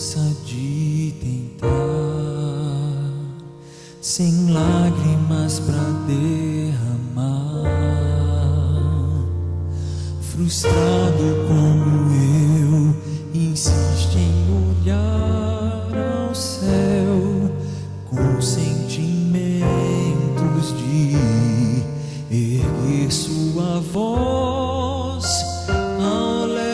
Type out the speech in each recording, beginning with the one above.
cansa de tentar, sem lágrimas pra derramar, frustrado como eu, insiste em olhar ao céu com sentimentos de erguer sua voz ao léu.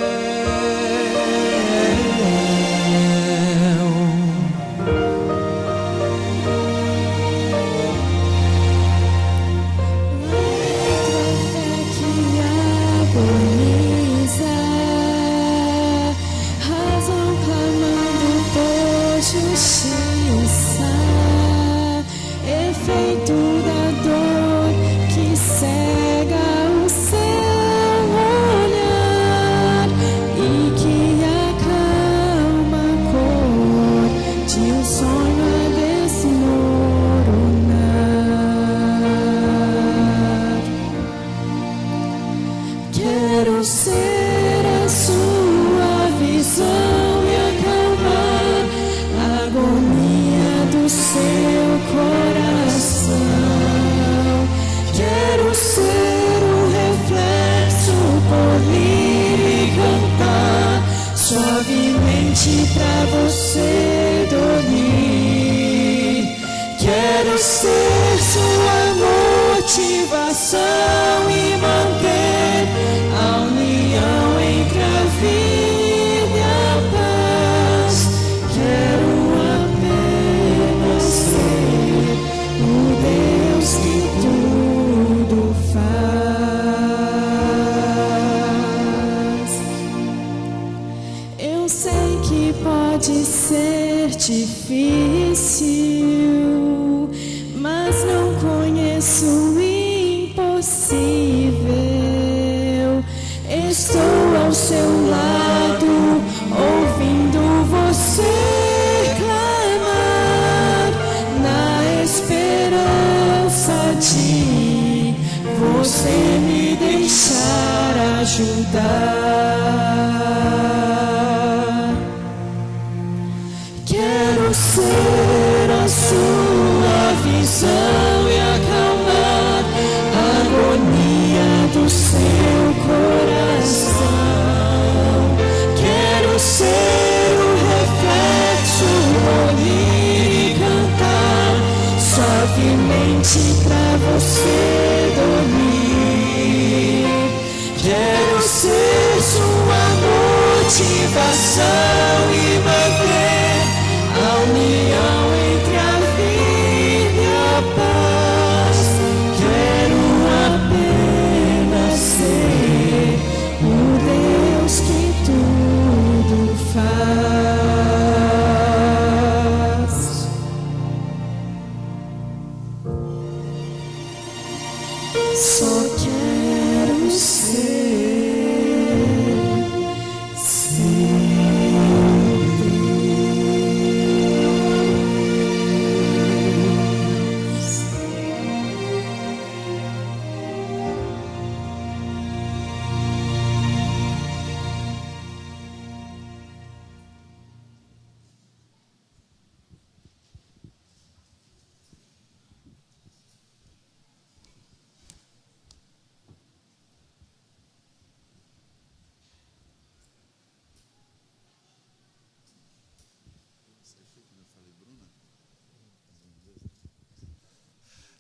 Efeito da dor que cega o seu olhar e que acalma a cor de um sonho a desmoronar. Quero ser a sua visão e acalmar a agonia do seu coração. Quero ser um reflexo, polir e cantar suavemente pra você dormir. Quero ser sua motivação e manter a união entre a vida e a paz. Quero apenas ser o Deus que tudo faz. Eu sei que pode ser difícil, mas não conheço o impossível. Estou ao seu lado, ouvindo você clamar, na esperança de você me deixar ajudar. Quero ser a sua visão e acalmar a agonia do seu coração. Quero ser o reflexo, polir e cantar suavemente pra você dormir. Quero ser sua motivação e manter a união entre a vida e a paz. Quero apenas ser o Deus que tudo faz. Só quero ser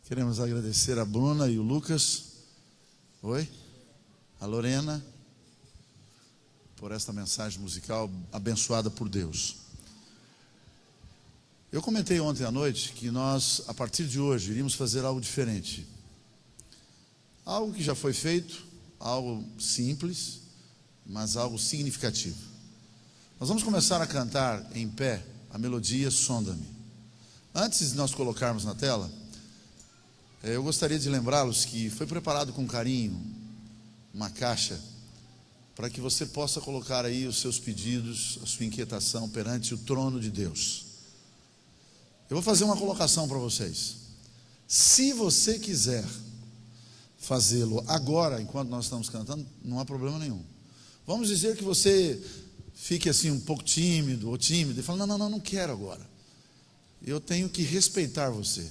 Queremos agradecer a Bruna e o Lucas, a Lorena, por esta mensagem musical abençoada por Deus. Eu comentei ontem à noite que nós, a partir de hoje, iríamos fazer algo diferente. Algo que já foi feito, algo simples, mas algo significativo. Nós vamos começar a cantar em pé a melodia Sonda-me. Antes de nós colocarmos na tela, eu gostaria de lembrá-los que foi preparado com carinho uma caixa para que você possa colocar aí os seus pedidos, a sua inquietação perante o trono de Deus. Eu vou fazer uma colocação para vocês. Se você quiser fazê-lo agora, enquanto nós estamos cantando, não há problema nenhum. Vamos dizer que você fique assim um pouco tímido ou tímida e fale: não quero agora. Eu tenho que respeitar você.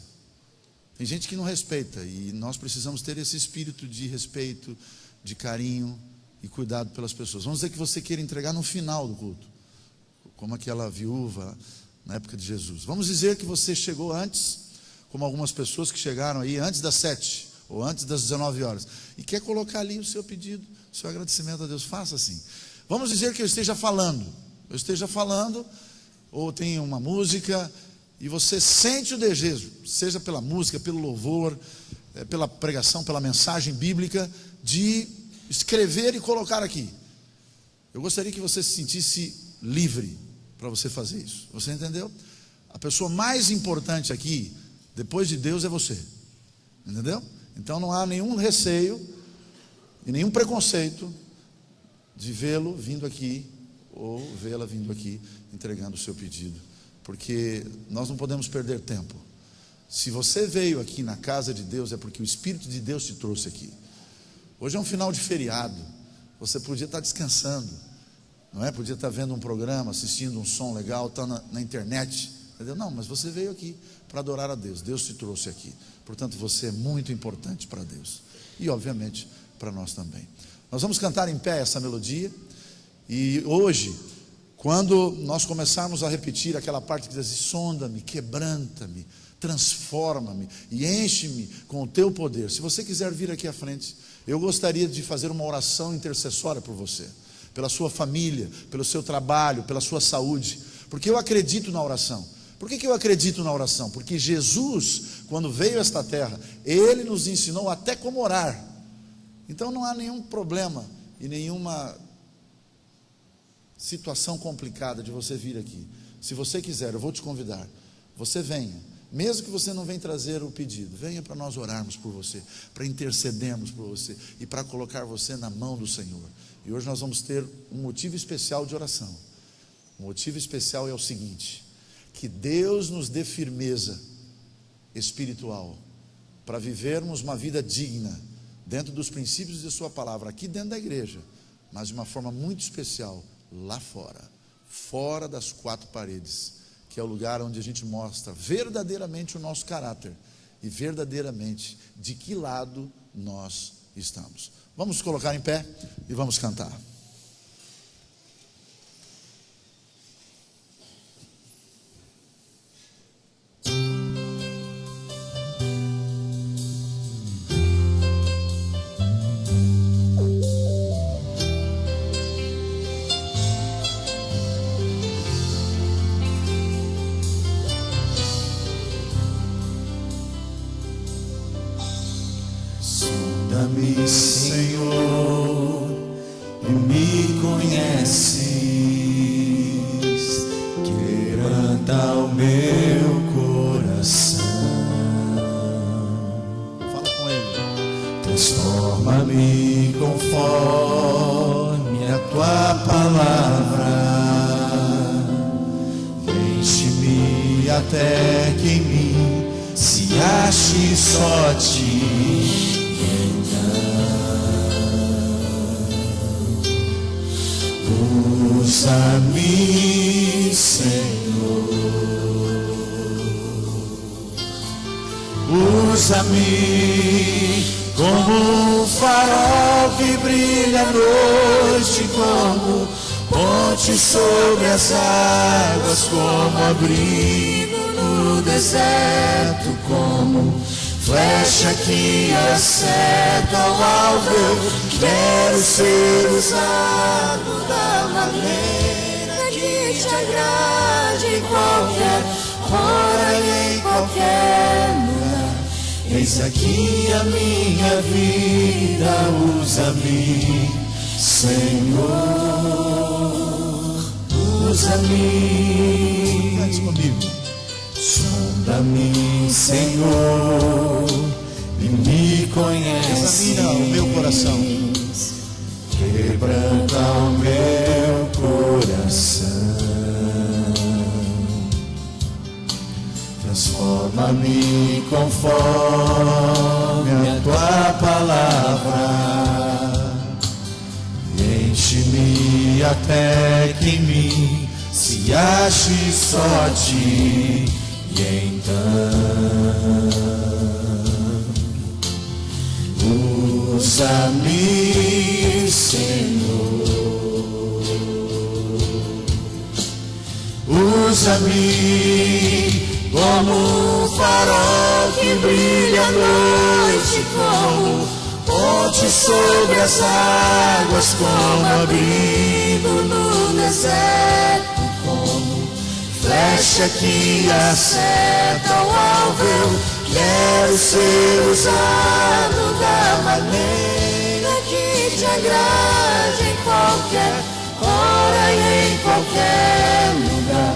Tem gente que não respeita, e nós precisamos ter esse espírito de respeito, de carinho e cuidado pelas pessoas. Vamos dizer que você queira entregar no final do culto, como aquela viúva na época de Jesus. Vamos dizer que você chegou antes, como algumas pessoas que chegaram aí antes das 7 ou antes das 19 horas, e quer colocar ali o seu pedido, o seu agradecimento a Deus. Faça assim. Vamos dizer que eu esteja falando, ou tem uma música, e você sente o desejo, seja pela música, pelo louvor, pela pregação, pela mensagem bíblica, de escrever e colocar aqui. Eu gostaria que você se sentisse livre para você fazer isso. Você entendeu? A pessoa mais importante aqui, depois de Deus, é você. Entendeu? Então não há nenhum receio e nenhum preconceito de vê-lo vindo aqui ou vê-la vindo aqui entregando o seu pedido, porque nós não podemos perder tempo. Se você veio aqui na casa de Deus, é porque o Espírito de Deus te trouxe aqui. Hoje é um final de feriado, você podia estar descansando, não é? Podia estar vendo um programa, assistindo um som legal, estar na internet, entendeu? Não, mas você veio aqui para adorar a Deus. Deus te trouxe aqui, portanto você é muito importante para Deus e obviamente para nós também. Nós vamos cantar em pé essa melodia, e hoje, quando nós começarmos a repetir aquela parte que diz assim: sonda-me, quebranta-me, transforma-me e enche-me com o teu poder. Se você quiser vir aqui à frente, eu gostaria de fazer uma oração intercessória por você, pela sua família, pelo seu trabalho, pela sua saúde, porque eu acredito na oração. Por que eu acredito na oração? Porque Jesus, quando veio a esta terra, Ele nos ensinou até como orar. Então não há nenhum problema e nenhuma situação complicada de você vir aqui. Se você quiser, eu vou te convidar. Você venha, mesmo que você não venha trazer o pedido, venha para nós orarmos por você, para intercedermos por você e para colocar você na mão do Senhor. E hoje nós vamos ter um motivo especial de oração. O motivo especial é o seguinte: que Deus nos dê firmeza espiritual para vivermos uma vida digna dentro dos princípios de sua palavra, aqui dentro da igreja, mas de uma forma muito especial lá fora, fora das quatro paredes, que é o lugar onde a gente mostra verdadeiramente o nosso caráter e verdadeiramente de que lado nós estamos. Vamos colocar em pé e vamos cantar. Sonda-me, Senhor, e me conheces, quebranta o meu coração. Fala com Ele. Transforma-me conforme a tua palavra, enche-me até que em mim se ache só ti. Usa-me, Senhor, usa-me como um farol que brilha à noite, como ponte sobre as águas, como abrigo no deserto, como flecha que acerta ao alvo. Eu quero ser usado da maneira que te agrade, em qualquer hora e em qualquer lugar. Eis aqui a minha vida, usa-me, Senhor, usa-me. Cante comigo. Sonda-me, Senhor, e me conheces. Examina o meu coração. Quebranta o meu coração. Transforma-me conforme a tua palavra. Enche-me até que em mim se ache só a ti. E então usa-me, Senhor, usa-me como um farol que brilha à noite, como ponte sobre as águas, como abrigo no deserto, como flecha que acerta o alvo. Eu quero ser usado da maneira que te agrade, em qualquer hora e em qualquer lugar.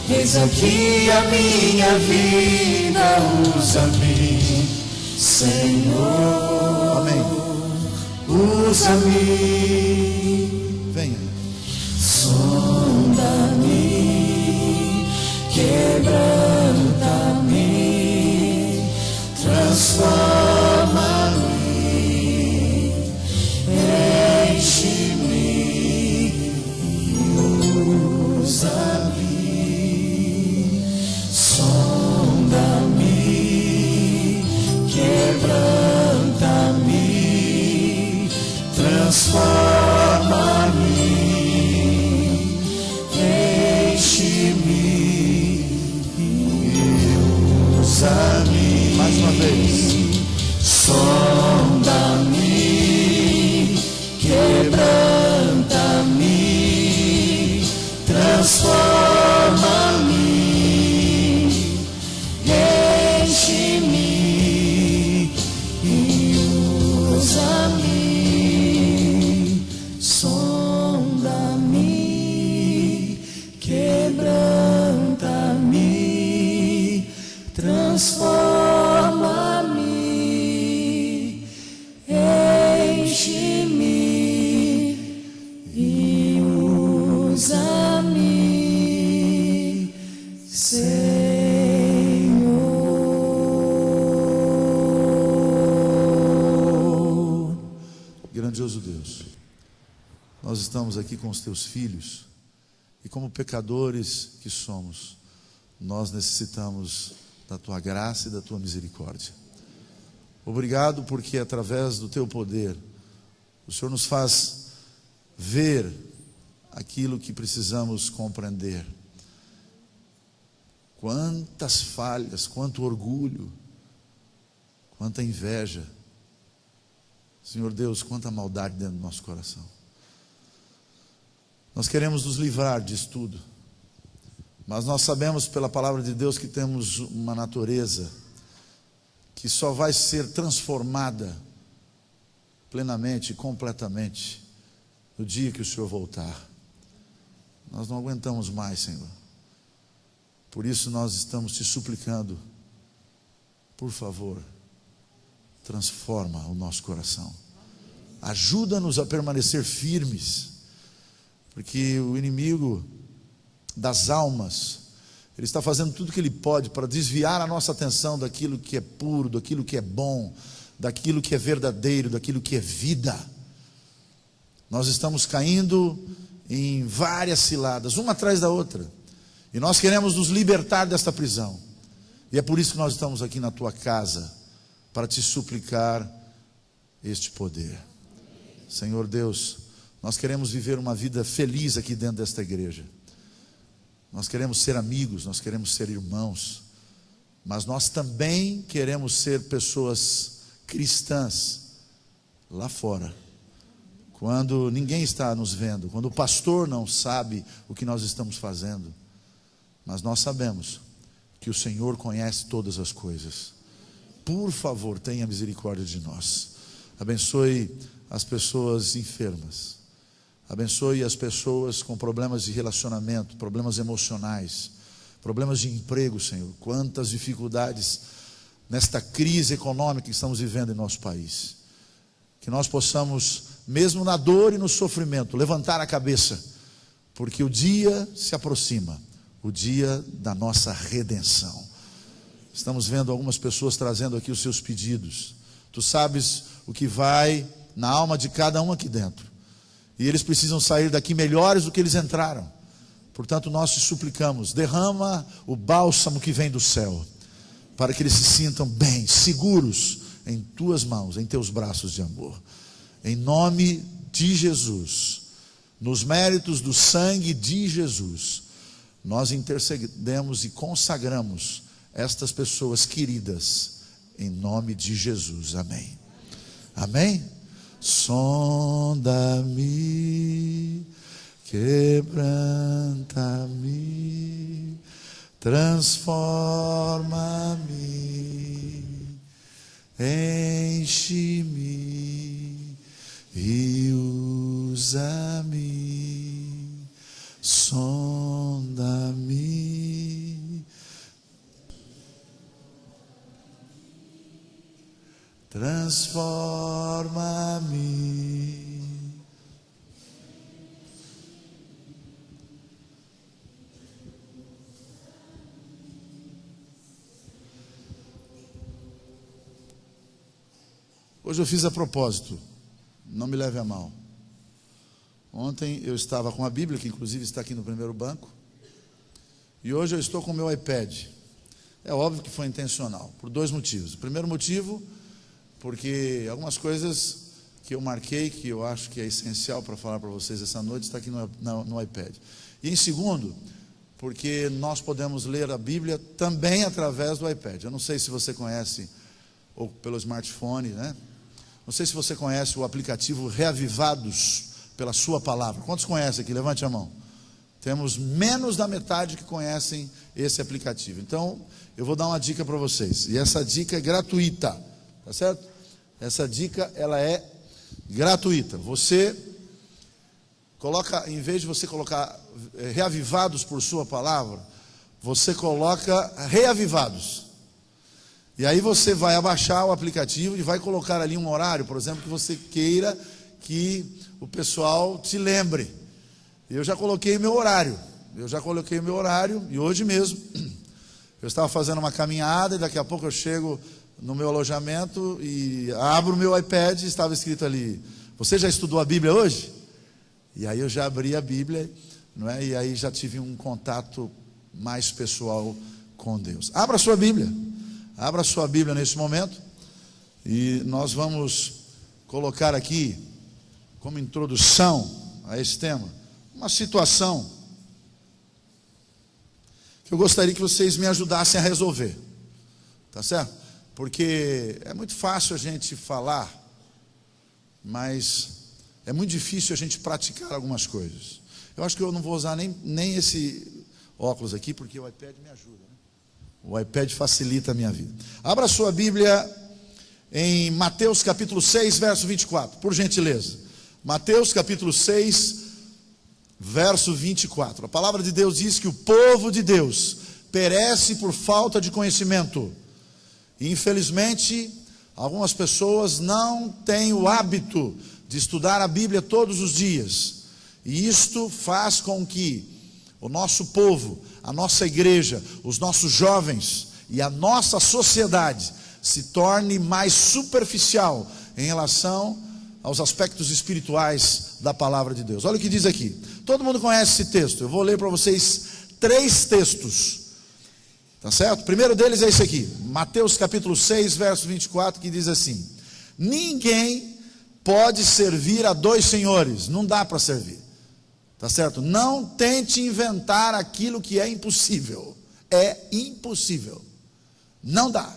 Eis aqui a minha vida, usa-me, Senhor. Amém. Usa-me. Venha. Sonda-me, quebranta-me, transforma-me, enche-me e usa-me. Sonda-me, quebranta-me, transforma-me, enche-me e usa-me. Mais uma vez. Sonda-me, quebranta-me, transforma-me, enche-me e usa-me. Sonda-me, quebranta-me, transforma-me, enche-me e usa-me, Senhor. Grandioso Deus, nós estamos aqui com os teus filhos e, como pecadores que somos, nós necessitamos da tua graça e da tua misericórdia. Obrigado porque através do teu poder o Senhor nos faz ver aquilo que precisamos compreender. Quantas falhas, quanto orgulho, quanta inveja, Senhor Deus, quanta maldade dentro do nosso coração. Nós queremos nos livrar disso tudo, mas nós sabemos pela palavra de Deus que temos uma natureza que só vai ser transformada plenamente, completamente, no dia que o Senhor voltar. Nós não aguentamos mais, Senhor. Por isso nós estamos te suplicando, por favor, transforma o nosso coração. Ajuda-nos a permanecer firmes, porque o inimigo das almas, ele está fazendo tudo o que ele pode para desviar a nossa atenção daquilo que é puro, daquilo que é bom, daquilo que é verdadeiro, daquilo que é vida. Nós estamos caindo em várias ciladas, uma atrás da outra, e nós queremos nos libertar desta prisão, e é por isso que nós estamos aqui na tua casa, para te suplicar este poder. Senhor Deus, nós queremos viver uma vida feliz aqui dentro desta igreja. Nós queremos ser amigos, nós queremos ser irmãos, mas nós também queremos ser pessoas cristãs lá fora, quando ninguém está nos vendo, quando o pastor não sabe o que nós estamos fazendo, mas nós sabemos que o Senhor conhece todas as coisas. Por favor, tenha misericórdia de nós. Abençoe as pessoas enfermas. Abençoe as pessoas com problemas de relacionamento, problemas emocionais, problemas de emprego, Senhor. Quantas dificuldades nesta crise econômica que estamos vivendo em nosso país. Que nós possamos, mesmo na dor e no sofrimento, levantar a cabeça, porque o dia se aproxima, o dia da nossa redenção. Estamos vendo algumas pessoas trazendo aqui os seus pedidos. Tu sabes o que vai na alma de cada um aqui dentro. e eles precisam sair daqui melhores do que eles entraram. Portanto, nós te suplicamos, derrama o bálsamo que vem do céu, para que eles se sintam bem, seguros em tuas mãos, em teus braços de amor. Em nome de Jesus, nos méritos do sangue de Jesus, nós intercedemos e consagramos estas pessoas queridas, em nome de Jesus. Amém. Amém? Sonda-me, quebranta-me, transforma-me, enche-me e usa-me, sonda-me, transforma-me. Hoje eu fiz a propósito, não me leve a mal. Ontem eu estava com a Bíblia, que inclusive está aqui no primeiro banco, e hoje eu estou com o meu iPad. É óbvio que foi intencional, por dois motivos. O primeiro motivo, porque algumas coisas que eu marquei, que eu acho que é essencial para falar para vocês essa noite, está aqui no iPad. E em segundo, porque nós podemos ler a Bíblia também através do iPad. Eu não sei se você conhece, ou pelo smartphone, né? Não sei se você conhece o aplicativo Reavivados pela Sua Palavra. Quantos conhecem aqui? Levante a mão. Temos menos da metade que conhecem esse aplicativo. Então, eu vou dar uma dica para vocês. E essa dica é gratuita, tá certo? Essa dica, ela é gratuita. Você coloca, em vez de você colocar Reavivados por Sua Palavra, você coloca Reavivados. E aí você vai abaixar o aplicativo e vai colocar ali um horário, por exemplo, que você queira que o pessoal te lembre. Eu já coloquei meu horário. E hoje mesmo eu estava fazendo uma caminhada e daqui a pouco eu chego no meu alojamento e abro o meu iPad e estava escrito ali: você já estudou a Bíblia hoje? E aí eu já abri a Bíblia, não é? E aí já tive um contato mais pessoal com Deus. Abra sua Bíblia nesse momento, e nós vamos colocar aqui, como introdução a esse tema, uma situação que eu gostaria que vocês me ajudassem a resolver, tá certo? Porque é muito fácil a gente falar, mas é muito difícil a gente praticar algumas coisas. Eu acho que eu não vou usar nem esse óculos aqui, porque o iPad me ajuda. O iPad facilita a minha vida. Abra sua Bíblia em Mateus capítulo 6, verso 24, por gentileza. Mateus capítulo 6, verso 24. A palavra de Deus diz que o povo de Deus perece por falta de conhecimento. E infelizmente, algumas pessoas não têm o hábito de estudar a Bíblia todos os dias. E isto faz com que o nosso povo, a nossa igreja, os nossos jovens e a nossa sociedade se torne mais superficial em relação aos aspectos espirituais da palavra de Deus. Olha o que diz aqui. Todo mundo conhece esse texto. Eu vou ler para vocês 3 textos. Tá certo? O primeiro deles é esse aqui. Mateus capítulo 6, verso 24, que diz assim: ninguém pode servir a 2 senhores. Não dá para servir. Tá certo? Não tente inventar aquilo que é impossível. É impossível. Não dá.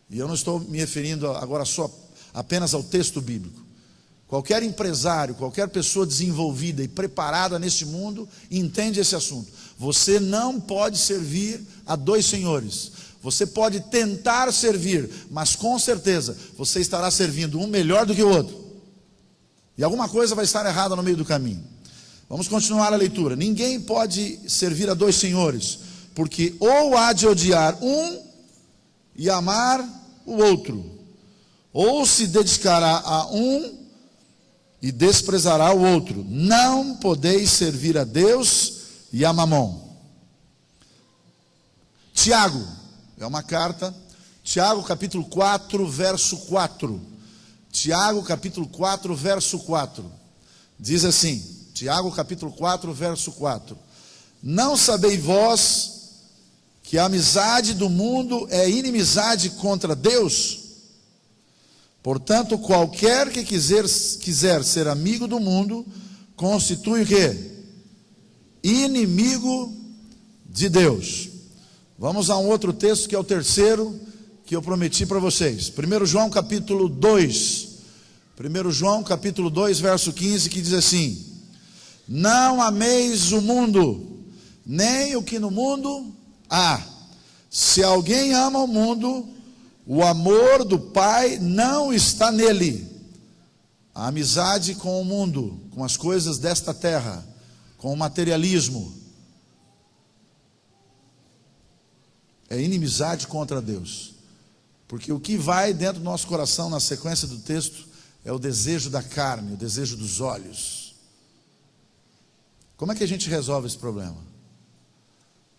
E eu não estou me referindo agora só apenas ao texto bíblico. Qualquer empresário, qualquer pessoa desenvolvida e preparada neste mundo entende esse assunto. Você não pode servir a 2 senhores. Você pode tentar servir, mas com certeza você estará servindo um melhor do que o outro. E alguma coisa vai estar errada no meio do caminho. Vamos continuar a leitura. Ninguém pode servir a 2 senhores, porque ou há de odiar um e amar o outro, ou se dedicará a um e desprezará o outro. Não podeis servir a Deus e a Mamon. Tiago, é uma carta, Tiago capítulo 4, verso 4. Tiago capítulo 4, verso 4. Diz assim, Tiago capítulo 4, verso 4: Não sabeis vós que a amizade do mundo é inimizade contra Deus? Portanto, qualquer que quiser ser amigo do mundo, constitui o quê? Inimigo de Deus. Vamos a um outro texto que é o terceiro que eu prometi para vocês. 1 João capítulo 2. 1 João capítulo 2, verso 15, que diz assim: Não ameis o mundo, nem o que no mundo há. Se alguém ama o mundo, o amor do Pai não está nele. A amizade com o mundo, com as coisas desta terra, com o materialismo, é inimizade contra Deus. Porque o que vai dentro do nosso coração, na sequência do texto, é o desejo da carne, o desejo dos olhos. Como é que a gente resolve esse problema?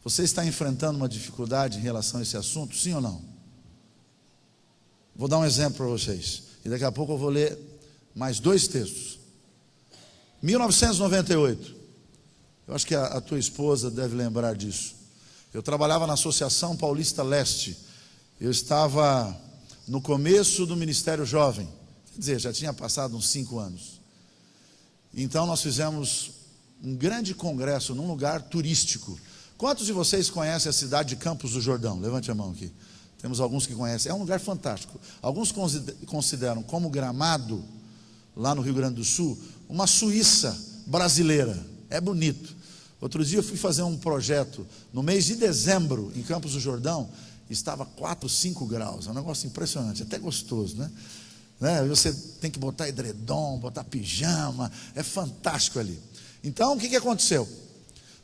Você está enfrentando uma dificuldade em relação a esse assunto, sim ou não? Vou dar um exemplo para vocês, e daqui a pouco eu vou ler mais 2 textos. 1998, eu acho que a tua esposa deve lembrar disso. Eu trabalhava na Associação Paulista Leste. Eu estava no começo do Ministério Jovem, quer dizer, já tinha passado uns 5 anos. Então nós fizemos um grande congresso num lugar turístico. Quantos de vocês conhecem a cidade de Campos do Jordão? Levante a mão aqui. Temos alguns que conhecem. É um lugar fantástico. Alguns consideram como Gramado, lá no Rio Grande do Sul, uma Suíça brasileira. É bonito. Outro dia eu fui fazer um projeto no mês de dezembro em Campos do Jordão. Estava 4, 5 graus. É um negócio impressionante, até gostoso, né? Você tem que botar edredom, botar pijama. É fantástico ali. Então o que aconteceu?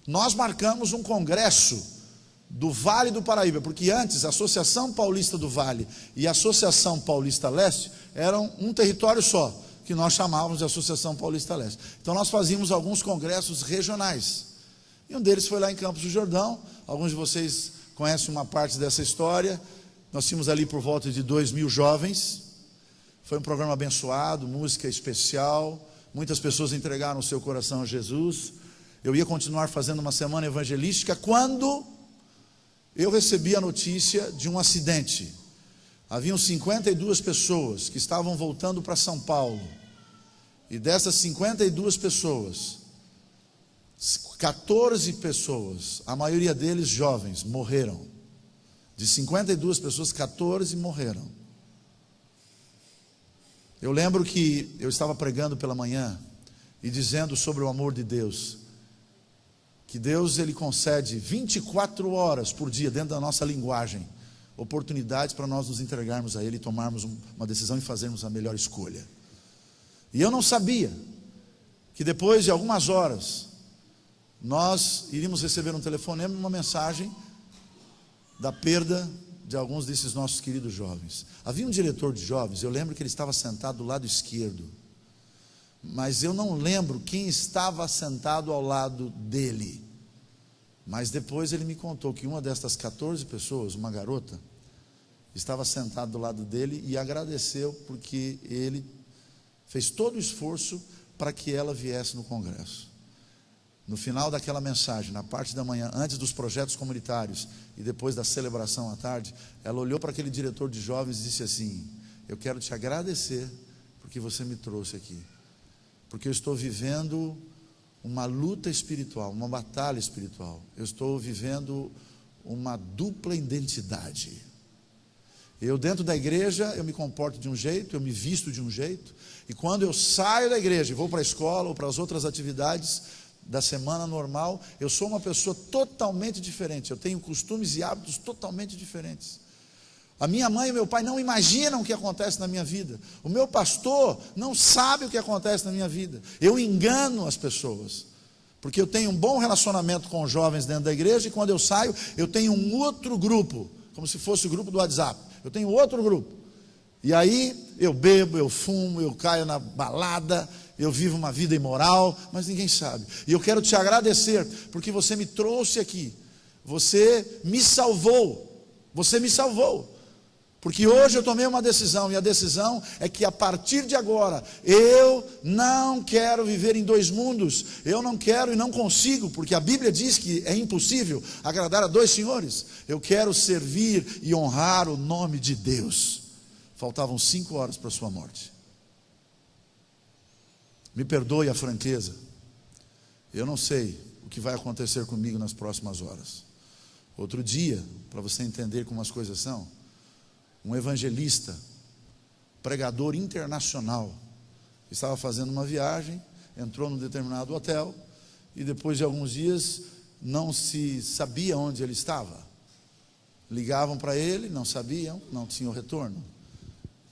Nós marcamos um congresso do Vale do Paraíba, porque antes a Associação Paulista do Vale e a Associação Paulista Leste eram um território só, que nós chamávamos de Associação Paulista Leste. Então nós fazíamos alguns congressos regionais, e um deles foi lá em Campos do Jordão. Alguns de vocês conhecem uma parte dessa história. Nós tínhamos ali por volta de 2.000 jovens. Foi um programa abençoado, música especial, muitas pessoas entregaram o seu coração a Jesus. Eu ia continuar fazendo uma semana evangelística quando eu recebi a notícia de um acidente. Haviam 52 pessoas que estavam voltando para São Paulo. E dessas 52 pessoas, 14 pessoas, a maioria deles jovens, morreram. De 52 pessoas, 14 morreram. Eu lembro que eu estava pregando pela manhã e dizendo sobre o amor de Deus. Que Deus, Ele concede 24 horas por dia, dentro da nossa linguagem, oportunidades para nós nos entregarmos a Ele e tomarmos uma decisão e fazermos a melhor escolha. E eu não sabia que depois de algumas horas, nós iríamos receber um telefonema e uma mensagem da perda de alguns desses nossos queridos jovens. Havia um diretor de jovens, eu lembro que ele estava sentado do lado esquerdo, mas eu não lembro quem estava sentado ao lado dele. Mas depois ele me contou que uma destas 14 pessoas, uma garota, estava sentada do lado dele e agradeceu porque ele fez todo o esforço para que ela viesse no congresso. No final daquela mensagem, na parte da manhã, antes dos projetos comunitários e depois da celebração à tarde, ela olhou para aquele diretor de jovens e disse assim: eu quero te agradecer porque você me trouxe aqui. Porque eu estou vivendo uma luta espiritual, uma batalha espiritual. Eu estou vivendo uma dupla identidade. Eu dentro da igreja, eu me comporto de um jeito, eu me visto de um jeito. E quando eu saio da igreja e vou para a escola ou para as outras atividades da semana normal, eu sou uma pessoa totalmente diferente. Eu tenho costumes e hábitos totalmente diferentes. A minha mãe e meu pai não imaginam o que acontece na minha vida. O meu pastor não sabe o que acontece na minha vida. Eu engano as pessoas, porque eu tenho um bom relacionamento com os jovens dentro da igreja, e quando eu saio, eu tenho um outro grupo, como se fosse o grupo do WhatsApp. Eu tenho outro grupo. E aí eu bebo, eu fumo, eu caio na balada, eu vivo uma vida imoral, mas ninguém sabe. E eu quero te agradecer, porque você me trouxe aqui. Você me salvou. Você me salvou. Porque hoje eu tomei uma decisão, e a decisão é que a partir de agora, eu não quero viver em dois mundos. Eu não quero e não consigo, porque a Bíblia diz que é impossível agradar a dois senhores. Eu quero servir e honrar o nome de Deus. Faltavam 5 horas para a sua morte. Me perdoe a franqueza. Eu não sei o que vai acontecer comigo nas próximas horas. Outro dia, para você entender como as coisas são, um evangelista, pregador internacional, estava fazendo uma viagem, entrou num determinado hotel, e depois de alguns dias, não se sabia onde ele estava. Ligavam para ele, não sabiam, não tinham retorno.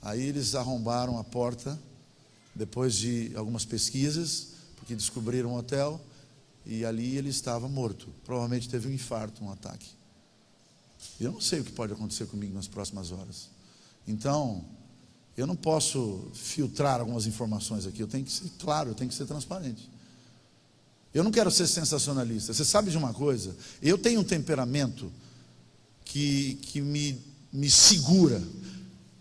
Aí eles arrombaram a porta, depois de algumas pesquisas, porque descobriram o hotel, e ali ele estava morto. Provavelmente teve um infarto, um ataque. Eu não sei o que pode acontecer comigo nas próximas horas. Então, eu não posso filtrar algumas informações aqui. Eu tenho que ser claro, eu tenho que ser transparente. Eu não quero ser sensacionalista. Você sabe de uma coisa? Eu tenho um temperamento que me segura.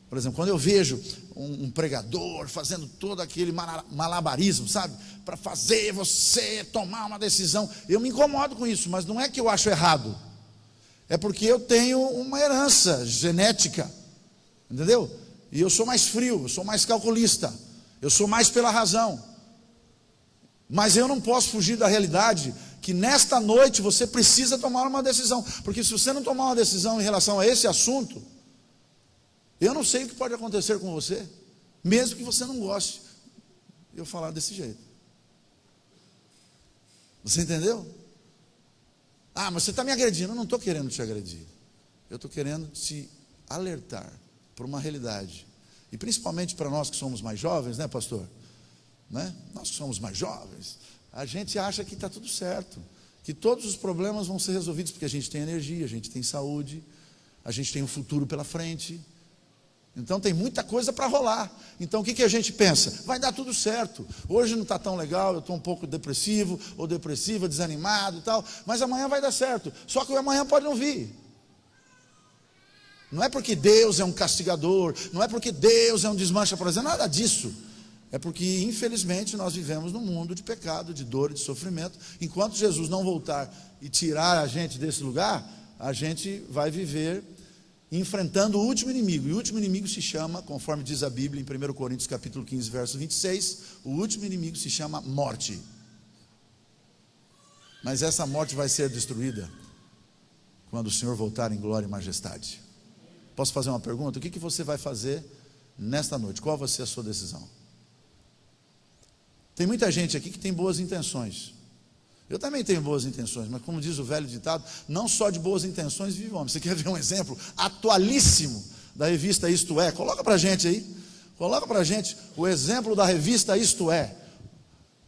Por exemplo, quando eu vejo um pregador fazendo todo aquele malabarismo, sabe? Para fazer você tomar uma decisão. Eu me incomodo com isso, mas não é que eu acho errado. É porque eu tenho uma herança genética, entendeu? E eu sou mais frio, eu sou mais calculista, eu sou mais pela razão. Mas eu não posso fugir da realidade que nesta noite você precisa tomar uma decisão. Porque se você não tomar uma decisão em relação a esse assunto, eu não sei o que pode acontecer com você, mesmo que você não goste de eu falar desse jeito. Você entendeu? Ah, mas você está me agredindo. Eu não estou querendo te agredir. Eu estou querendo te alertar para uma realidade. E principalmente para nós que somos mais jovens, né, pastor? Né? Nós que somos mais jovens, a gente acha que está tudo certo, que todos os problemas vão ser resolvidos, porque a gente tem energia, a gente tem saúde, a gente tem um futuro pela frente. Então tem muita coisa para rolar. Então o que a gente pensa? Vai dar tudo certo. Hoje não está tão legal, eu estou um pouco depressivo, ou depressiva, desanimado e tal, mas amanhã vai dar certo. Só que o amanhã pode não vir. Não é porque Deus é um castigador, não é porque Deus é um desmancha-prazer, nada disso. É porque infelizmente nós vivemos num mundo de pecado, de dor e de sofrimento. Enquanto Jesus não voltar e tirar a gente desse lugar, a gente vai viver enfrentando o último inimigo. E o último inimigo se chama, conforme diz a Bíblia em 1 Coríntios capítulo 15, verso 26, o último inimigo se chama morte. Mas essa morte vai ser destruída quando o Senhor voltar em glória e majestade. Posso fazer uma pergunta? O que você vai fazer nesta noite? Qual vai ser a sua decisão? Tem muita gente aqui que tem boas intenções. Eu também tenho boas intenções, mas como diz o velho ditado, não só de boas intenções vive o homem. Você quer ver um exemplo atualíssimo da revista Isto É? Coloca para a gente aí. Coloca para a gente o exemplo da revista Isto É.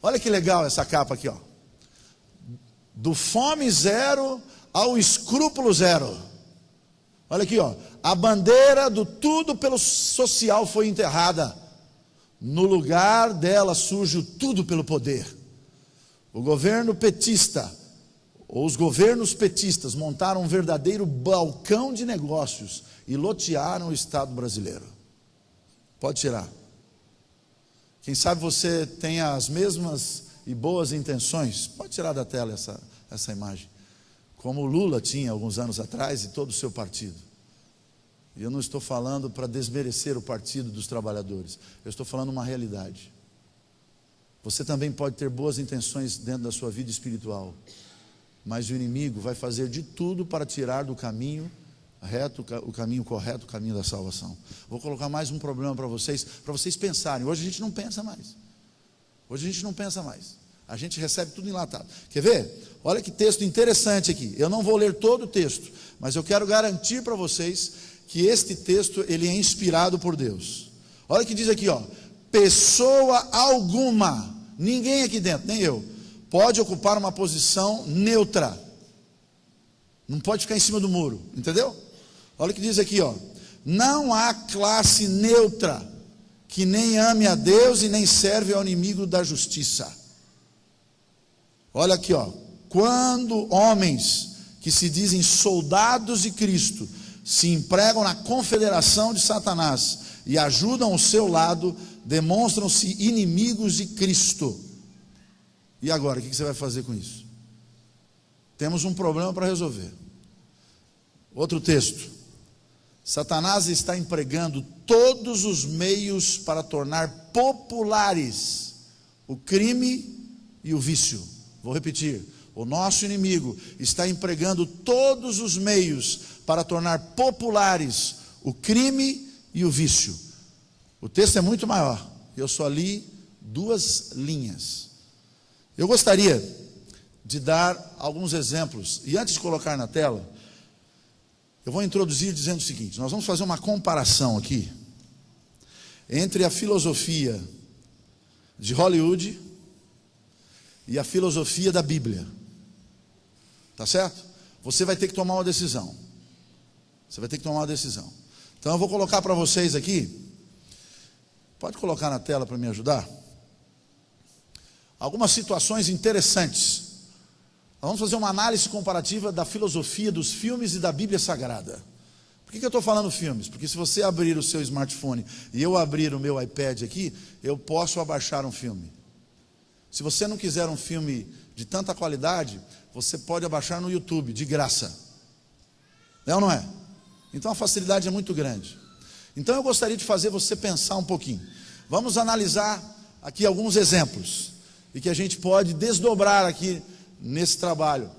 Olha que legal essa capa aqui, ó. Do fome zero ao escrúpulo zero. Olha aqui, ó. A bandeira do tudo pelo social foi enterrada. No lugar dela surge o tudo pelo poder. O governo petista, ou os governos petistas, montaram um verdadeiro balcão de negócios e lotearam o Estado brasileiro. Pode tirar. Quem sabe você tenha as mesmas e boas intenções. Pode tirar da tela essa imagem. Como o Lula tinha alguns anos atrás e todo o seu partido. E eu não estou falando para desmerecer o Partido dos Trabalhadores. Eu estou falando uma realidade. Você também pode ter boas intenções dentro da sua vida espiritual, mas o inimigo vai fazer de tudo para tirar do caminho reto, o caminho correto, o caminho da salvação. Vou colocar mais um problema para vocês pensarem. Hoje a gente não pensa mais. Hoje a gente não pensa mais. A gente recebe tudo enlatado. Quer ver? Olha que texto interessante aqui. Eu não vou ler todo o texto, mas eu quero garantir para vocês que este texto ele é inspirado por Deus. Olha o que diz aqui, ó. Pessoa alguma, ninguém aqui dentro, nem eu, pode ocupar uma posição neutra. Não pode ficar em cima do muro, entendeu? Olha o que diz aqui, ó. Não há classe neutra que nem ame a Deus e nem serve ao inimigo da justiça. Olha aqui, ó. Quando homens que se dizem soldados de Cristo se empregam na confederação de Satanás e ajudam o seu lado, demonstram-se inimigos de Cristo. E agora, o que você vai fazer com isso? Temos um problema para resolver. Outro texto. Satanás está empregando todos os meios para tornar populares o crime e o vício. Vou repetir. O nosso inimigo está empregando todos os meios para tornar populares o crime e o vício. O texto é muito maior. Eu só li 2 linhas. Eu gostaria de dar alguns exemplos. E antes de colocar na tela, eu vou introduzir dizendo o seguinte: nós vamos fazer uma comparação aqui entre a filosofia de Hollywood e a filosofia da Bíblia. Tá certo? Você vai ter que tomar uma decisão. Você vai ter que tomar uma decisão. Então eu vou colocar para vocês aqui. Pode colocar na tela para me ajudar? Algumas situações interessantes. Nós vamos fazer uma análise comparativa da filosofia dos filmes e da Bíblia Sagrada. Por que eu estou falando filmes? Porque se você abrir o seu smartphone e eu abrir o meu iPad aqui, eu posso abaixar um filme. Se você não quiser um filme de tanta qualidade, você pode abaixar no YouTube, de graça. É ou não é? Então a facilidade é muito grande. Então eu gostaria de fazer você pensar um pouquinho. Vamos analisar aqui alguns exemplos, e que a gente pode desdobrar aqui nesse trabalho.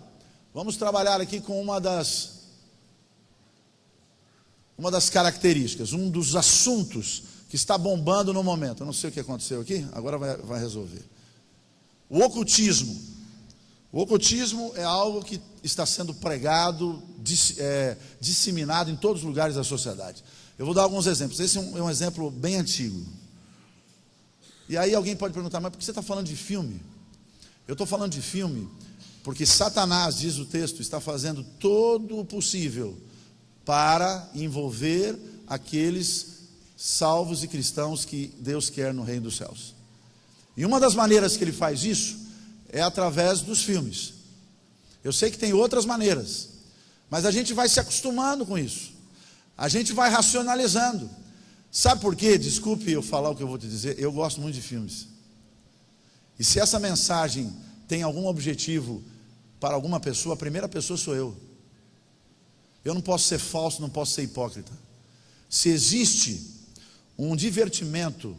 Vamos trabalhar aqui com uma das características, um dos assuntos que está bombando no momento. Eu não sei o que aconteceu aqui, agora vai resolver. O ocultismo. O ocultismo é algo que está sendo pregado, disseminado em todos os lugares da sociedade. Eu vou dar alguns exemplos. Esse é um exemplo bem antigo. E aí alguém pode perguntar: mas por que você está falando de filme? Eu estou falando de filme porque Satanás, diz o texto, está fazendo todo o possível para envolver aqueles salvos e cristãos que Deus quer no reino dos céus. E uma das maneiras que ele faz isso é através dos filmes. Eu sei que tem outras maneiras, mas a gente vai se acostumando com isso. A gente vai racionalizando. Sabe por quê? Desculpe eu falar o que eu vou te dizer. Eu gosto muito de filmes. E se essa mensagem tem algum objetivo para alguma pessoa, a primeira pessoa sou eu. Eu não posso ser falso, não posso ser hipócrita. Se existe um divertimento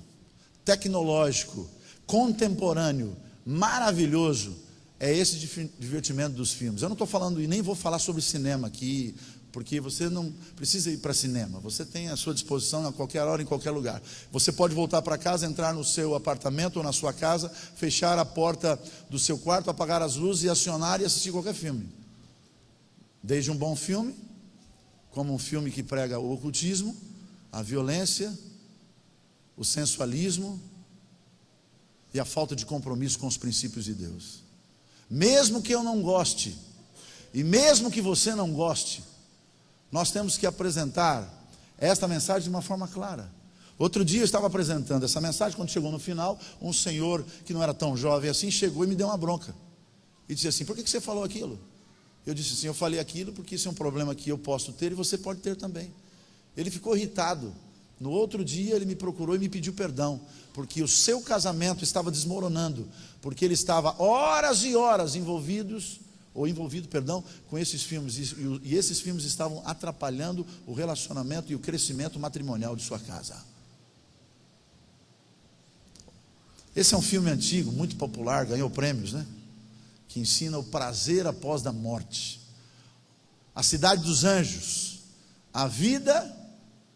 tecnológico, contemporâneo, maravilhoso, é esse divertimento dos filmes. Eu não estou falando e nem vou falar sobre cinema aqui, porque você não precisa ir para cinema. Você tem à sua disposição a qualquer hora, em qualquer lugar. Você pode voltar para casa, entrar no seu apartamento ou na sua casa, fechar a porta do seu quarto, apagar as luzes e acionar e assistir qualquer filme. Desde um bom filme, como um filme que prega o ocultismo, a violência, o sensualismo e a falta de compromisso com os princípios de Deus. Mesmo que eu não goste, e mesmo que você não goste, nós temos que apresentar esta mensagem de uma forma clara. Outro dia eu estava apresentando essa mensagem, quando chegou no final, um senhor que não era tão jovem assim, chegou e me deu uma bronca. E disse assim: por que você falou aquilo? Eu disse assim: eu falei aquilo porque isso é um problema que eu posso ter e você pode ter também. Ele ficou irritado. No outro dia ele me procurou e me pediu perdão, porque o seu casamento estava desmoronando, porque ele estava horas e horas envolvido com esses filmes, e esses filmes estavam atrapalhando o relacionamento e o crescimento matrimonial de sua casa. Esse é um filme antigo, muito popular, ganhou prêmios, né? Que ensina o prazer após a morte. A Cidade dos Anjos, a vida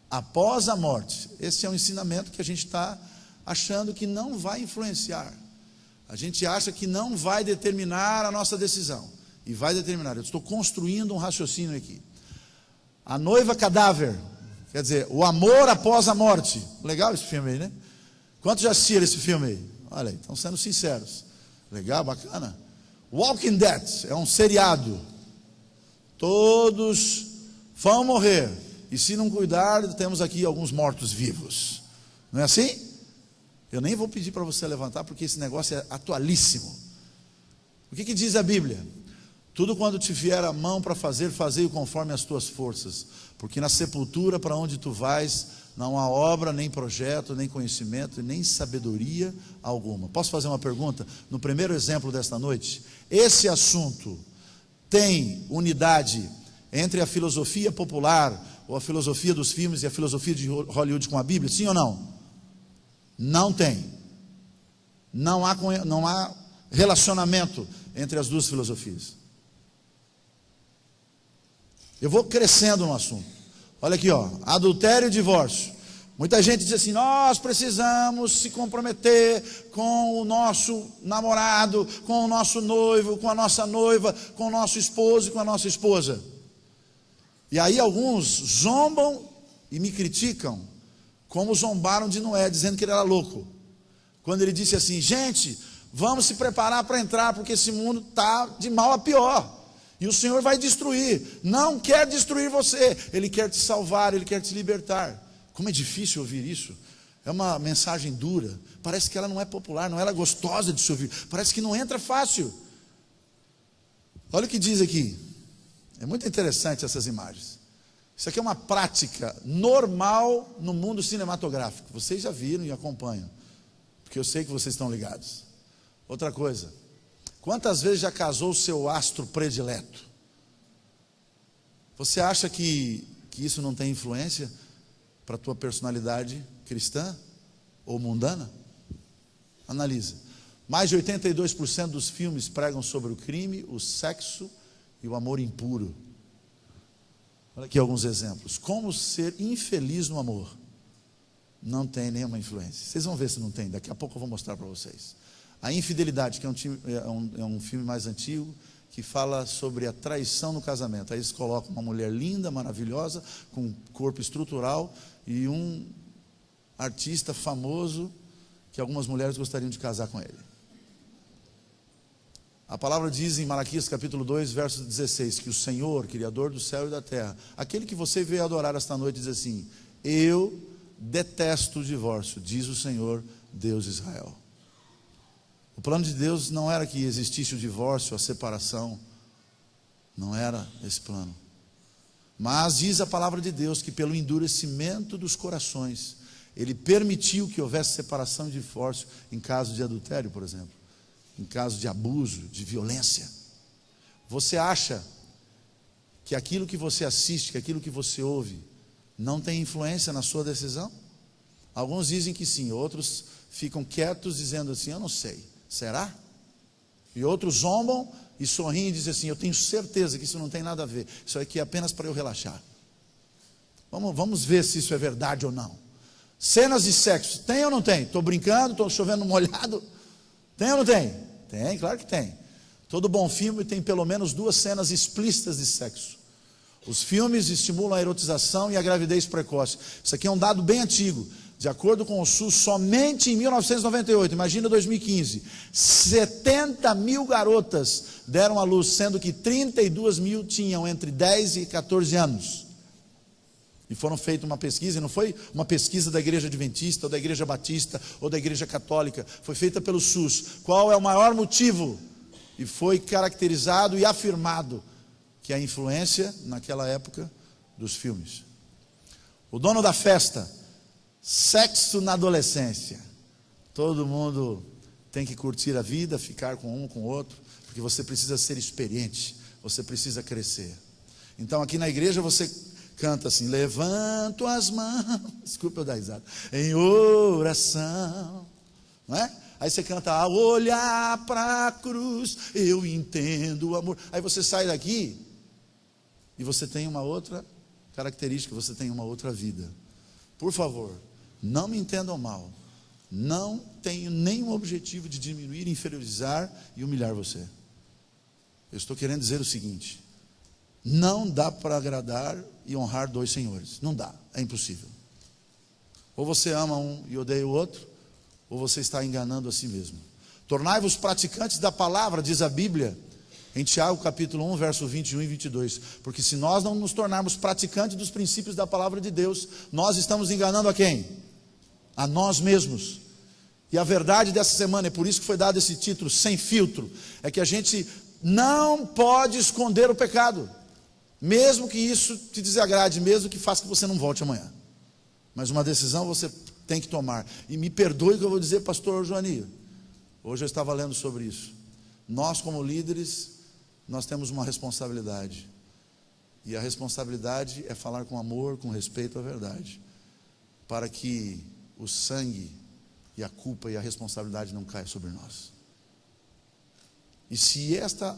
após a morte. Esse é um ensinamento que a gente está achando que não vai influenciar. A gente acha que não vai determinar a nossa decisão. E vai determinar. Eu estou construindo um raciocínio aqui. A Noiva Cadáver, quer dizer, o amor após a morte. Legal esse filme aí, né? Quantos já assistiram esse filme aí? Olha aí, estão sendo sinceros. Legal, bacana. Walking Dead é um seriado. Todos vão morrer. E se não cuidar, temos aqui alguns mortos-vivos. Não é assim? Eu nem vou pedir para você levantar, porque esse negócio é atualíssimo. O que diz a Bíblia? Tudo quando te vier a mão para fazer, fazei-o conforme as tuas forças, porque na sepultura para onde tu vais, não há obra, nem projeto, nem conhecimento, nem sabedoria alguma. Posso fazer uma pergunta? No primeiro exemplo desta noite, esse assunto tem unidade entre a filosofia popular, ou a filosofia dos filmes e a filosofia de Hollywood com a Bíblia? Sim ou não? Não tem. Não há relacionamento entre as duas filosofias. Eu vou crescendo no assunto. Olha aqui, ó, adultério e divórcio. Muita gente diz assim: nós precisamos se comprometer com o nosso namorado, com o nosso noivo, com a nossa noiva, com o nosso esposo e com a nossa esposa. E aí alguns zombam e me criticam, como zombaram de Noé, dizendo que ele era louco. Quando ele disse assim: gente, vamos se preparar para entrar, porque esse mundo está de mal a pior. E o Senhor vai destruir. Não quer destruir você, Ele quer te salvar, Ele quer te libertar. Como é difícil ouvir isso. É uma mensagem dura. Parece que ela não é popular, não é gostosa de se ouvir. Parece que não entra fácil. Olha o que diz aqui. É muito interessante essas imagens. Isso aqui é uma prática normal no mundo cinematográfico. Vocês já viram e acompanham, porque eu sei que vocês estão ligados. Outra coisa: quantas vezes já casou o seu astro predileto? Você acha que isso não tem influência para a tua personalidade cristã ou mundana? Analisa. Mais de 82% dos filmes pregam sobre o crime, o sexo e o amor impuro. Olha aqui alguns exemplos. Como ser infeliz no amor. Não tem nenhuma influência. Vocês vão ver se não tem, daqui a pouco eu vou mostrar para vocês. A Infidelidade, que é um filme mais antigo, que fala sobre a traição no casamento. Aí eles colocam uma mulher linda, maravilhosa, com corpo estrutural, e um artista famoso, que algumas mulheres gostariam de casar com ele. A palavra diz em Malaquias capítulo 2, verso 16, que o Senhor, Criador do céu e da terra, aquele que você veio adorar esta noite, diz assim: eu detesto o divórcio, diz o Senhor, Deus de Israel. O plano de Deus não era que existisse o divórcio, a separação. Não era esse plano. Mas diz a palavra de Deus que pelo endurecimento dos corações, Ele permitiu que houvesse separação e divórcio em caso de adultério, por exemplo. Em caso de abuso, de violência. Você acha que aquilo que você assiste, que aquilo que você ouve, não tem influência na sua decisão? Alguns dizem que sim, outros ficam quietos dizendo assim: eu não sei. Será? E outros zombam e sorriem e dizem assim: eu tenho certeza que isso não tem nada a ver, isso aqui é apenas para eu relaxar. Vamos ver se isso é verdade ou não. Cenas de sexo, tem ou não tem? Estou brincando, estou chovendo molhado. Tem ou não tem? Tem, claro que tem. Todo bom filme tem pelo menos 2 cenas explícitas de sexo. Os filmes estimulam a erotização e a gravidez precoce. Isso aqui é um dado bem antigo. De acordo com o SUS, somente em 1998, imagina 2015, 70 mil garotas deram à luz, sendo que 32 mil tinham entre 10 e 14 anos. E foram feita uma pesquisa, e não foi uma pesquisa da Igreja Adventista, ou da Igreja Batista, ou da Igreja Católica, foi feita pelo SUS. Qual é o maior motivo? E foi caracterizado e afirmado que a influência, naquela época, dos filmes. O dono da festa: sexo na adolescência. Todo mundo tem que curtir a vida, ficar com um, com o outro, porque você precisa ser experiente, você precisa crescer. Então aqui na igreja você canta assim: levanto as mãos, desculpa eu dar risada, em oração, não é? Aí você canta: ao olhar para a cruz eu entendo o amor. Aí você sai daqui e você tem uma outra característica, você tem uma outra vida. Por favor, não me entendam mal, não tenho nenhum objetivo de diminuir, inferiorizar e humilhar você. Eu estou querendo dizer o seguinte: não dá para agradar e honrar 2 senhores, não dá, é impossível. Ou você ama um e odeia o outro, ou você está enganando a si mesmo. Tornai-vos praticantes da palavra, diz a Bíblia, em Tiago capítulo 1, verso 21 e 22, porque se nós não nos tornarmos praticantes dos princípios da palavra de Deus, nós estamos enganando a quem? A nós mesmos. E a verdade dessa semana, é por isso que foi dado esse título, Sem Filtro, é que a gente não pode esconder o pecado, mesmo que isso te desagrade, mesmo que faça que você não volte amanhã. Mas uma decisão você tem que tomar. E me perdoe que eu vou dizer, pastor Joaninho, hoje eu estava lendo sobre isso. Nós como líderes, nós temos uma responsabilidade. E a responsabilidade é falar com amor, com respeito à verdade, para que o sangue e a culpa e a responsabilidade não caia sobre nós. E se esta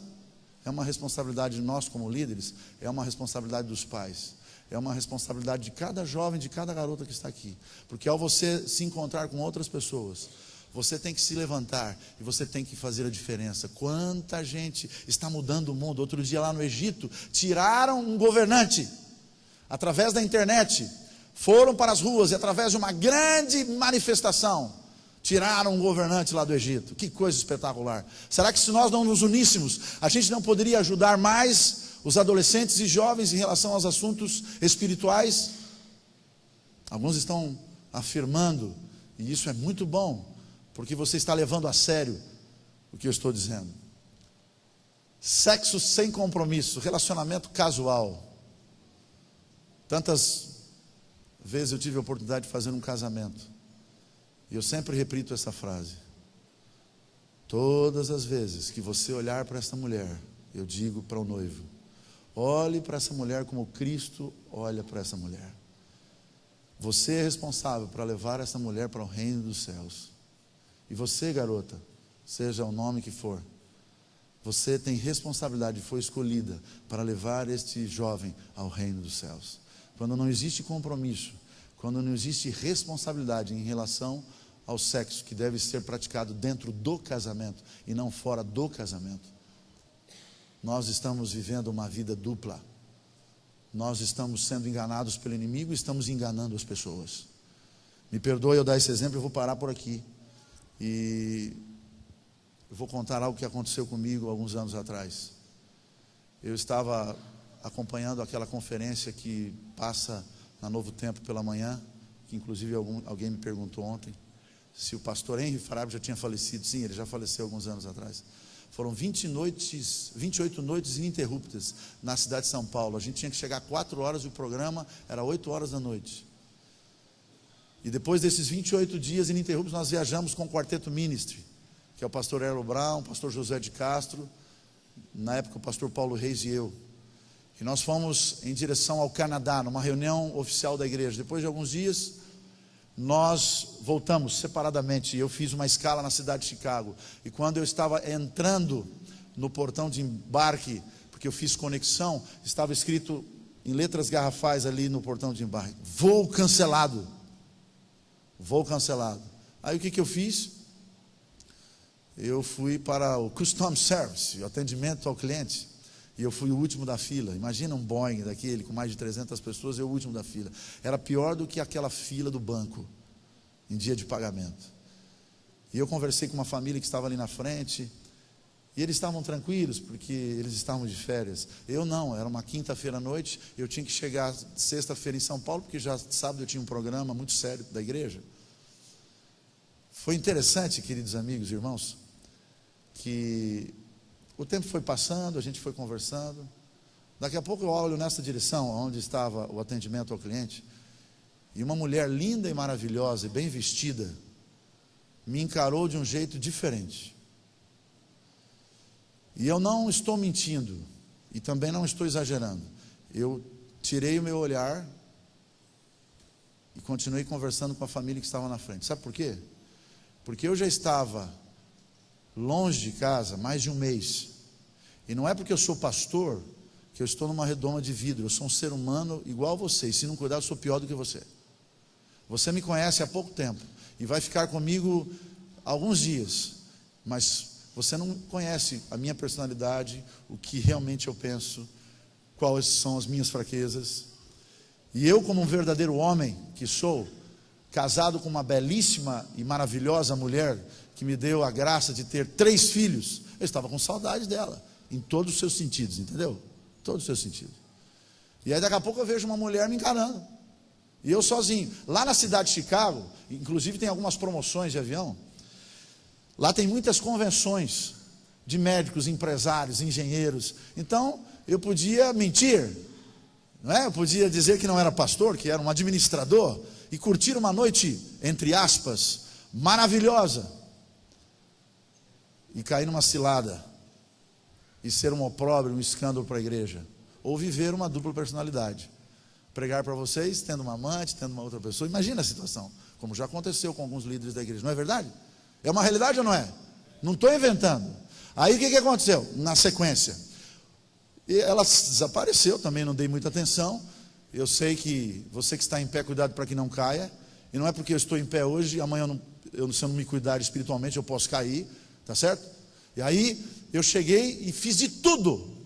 é uma responsabilidade de nós como líderes, é uma responsabilidade dos pais, é uma responsabilidade de cada jovem, de cada garota que está aqui. Porque ao você se encontrar com outras pessoas, você tem que se levantar e você tem que fazer a diferença. Quanta gente está mudando o mundo. Outro dia lá no Egito, tiraram um governante, através da internet, foram para as ruas e através de uma grande manifestação, tiraram um governante lá do Egito. Que coisa espetacular. Será que se nós não nos uníssemos, a gente não poderia ajudar mais os adolescentes e jovens em relação aos assuntos espirituais? Alguns estão afirmando, e isso é muito bom, porque você está levando a sério o que eu estou dizendo. Sexo sem compromisso, relacionamento casual. Tantas vezes eu tive a oportunidade de fazer um casamento, e eu sempre repito essa frase: todas as vezes que você olhar para essa mulher, eu digo para o noivo: olhe para essa mulher como Cristo olha para essa mulher. Você é responsável para levar essa mulher para o reino dos céus. E você, garota, seja o nome que for, você tem responsabilidade, foi escolhida para levar este jovem ao reino dos céus. Quando não existe compromisso, quando não existe responsabilidade em relação ao sexo, que deve ser praticado dentro do casamento e não fora do casamento, nós estamos vivendo uma vida dupla. Nós estamos sendo enganados pelo inimigo e estamos enganando as pessoas. Me perdoe eu dar esse exemplo, eu vou parar por aqui. E eu vou contar algo que aconteceu comigo alguns anos atrás. Eu estava acompanhando aquela conferência que passa na Novo Tempo pela manhã, que inclusive alguém me perguntou ontem se o pastor Henry Farab já tinha falecido. Sim, ele já faleceu alguns anos atrás. Foram 28 noites ininterruptas na cidade de São Paulo. A gente tinha que chegar 4 horas e o programa era 8 horas da noite. E depois desses 28 dias ininterruptos, nós viajamos com o Quarteto Ministry, que é o pastor Erlo Brown, o pastor José de Castro, na época o pastor Paulo Reis e eu. E nós fomos em direção ao Canadá, numa reunião oficial da igreja. Depois de alguns dias, nós voltamos separadamente. Eu fiz uma escala na cidade de Chicago. E quando eu estava entrando no portão de embarque, porque eu fiz conexão, estava escrito em letras garrafais ali no portão de embarque: voo cancelado. Voo cancelado. Aí o que eu fiz? Eu fui para o Custom Service, o atendimento ao cliente. E eu fui o último da fila. Imagina um Boeing daquele com mais de 300 pessoas, eu o último da fila. Era pior do que aquela fila do banco em dia de pagamento. E eu conversei com uma família que estava ali na frente, e eles estavam tranquilos, porque eles estavam de férias. Eu não, era uma quinta-feira à noite, eu tinha que chegar sexta-feira em São Paulo, porque já sábado eu tinha um programa muito sério da igreja. Foi interessante, queridos amigos e irmãos, que o tempo foi passando, a gente foi conversando. Daqui a pouco eu olho nessa direção, onde estava o atendimento ao cliente, e uma mulher linda e maravilhosa e bem vestida me encarou de um jeito diferente. E eu não estou mentindo, e também não estou exagerando. Eu tirei o meu olhar e continuei conversando com a família que estava na frente. Sabe por quê? Porque eu já estava longe de casa mais de um mês. E não é porque eu sou pastor que eu estou numa redoma de vidro. Eu sou um ser humano igual a você, e se não cuidar eu sou pior do que você. Você me conhece há pouco tempo e vai ficar comigo alguns dias, mas você não conhece a minha personalidade, o que realmente eu penso, quais são as minhas fraquezas. E eu, como um verdadeiro homem que sou, casado com uma belíssima e maravilhosa mulher, que me deu a graça de ter 3 filhos, eu estava com saudade dela, em todos os seus sentidos, entendeu? Todos os seus sentidos. E aí daqui a pouco eu vejo uma mulher me encarando, e eu sozinho, lá na cidade de Chicago, inclusive tem algumas promoções de avião. Lá tem muitas convenções de médicos, empresários, engenheiros. Então, eu podia mentir, não é? Eu podia dizer que não era pastor, que era um administrador, e curtir uma noite, entre aspas, maravilhosa, e cair numa cilada, e ser um opróbrio, um escândalo para a igreja, ou viver uma dupla personalidade, pregar para vocês, tendo uma amante, tendo uma outra pessoa. Imagina a situação, como já aconteceu com alguns líderes da igreja, não é verdade? É uma realidade ou não é? Não estou inventando. Aí o que aconteceu? Na sequência, ela desapareceu, também não dei muita atenção. Eu sei que você que está em pé, cuidado para que não caia. E não é porque eu estou em pé hoje, amanhã se eu não me cuidar espiritualmente, eu posso cair, tá certo? E aí eu cheguei e fiz de tudo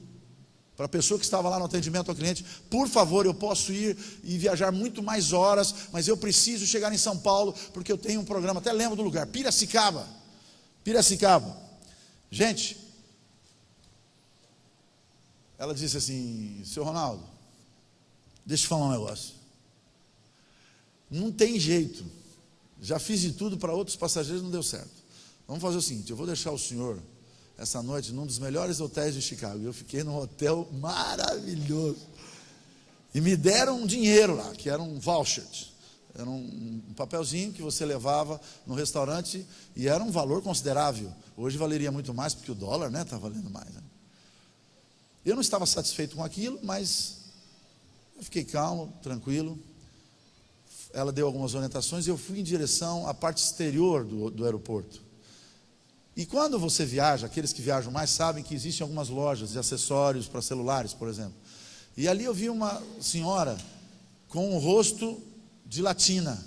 para a pessoa que estava lá no atendimento ao cliente: por favor, eu posso ir e viajar muito mais horas, mas eu preciso chegar em São Paulo, porque eu tenho um programa, até lembro do lugar, Piracicaba. Gente, ela disse assim: seu Ronaldo, deixa eu falar um negócio. Não tem jeito, já fiz de tudo para outros passageiros, não deu certo. Vamos fazer o seguinte: eu vou deixar o senhor essa noite num dos melhores hotéis de Chicago. Eu fiquei num hotel maravilhoso, e me deram um dinheiro lá, que era um voucher, era um papelzinho que você levava no restaurante, e era um valor considerável. Hoje valeria muito mais, porque o dólar, né, está valendo mais, né? Eu não estava satisfeito com aquilo, mas eu fiquei calmo, tranquilo. Ela deu algumas orientações e eu fui em direção à parte exterior do aeroporto. E quando você viaja, aqueles que viajam mais sabem que existem algumas lojas de acessórios para celulares, por exemplo. E ali eu vi uma senhora com um rosto de latina.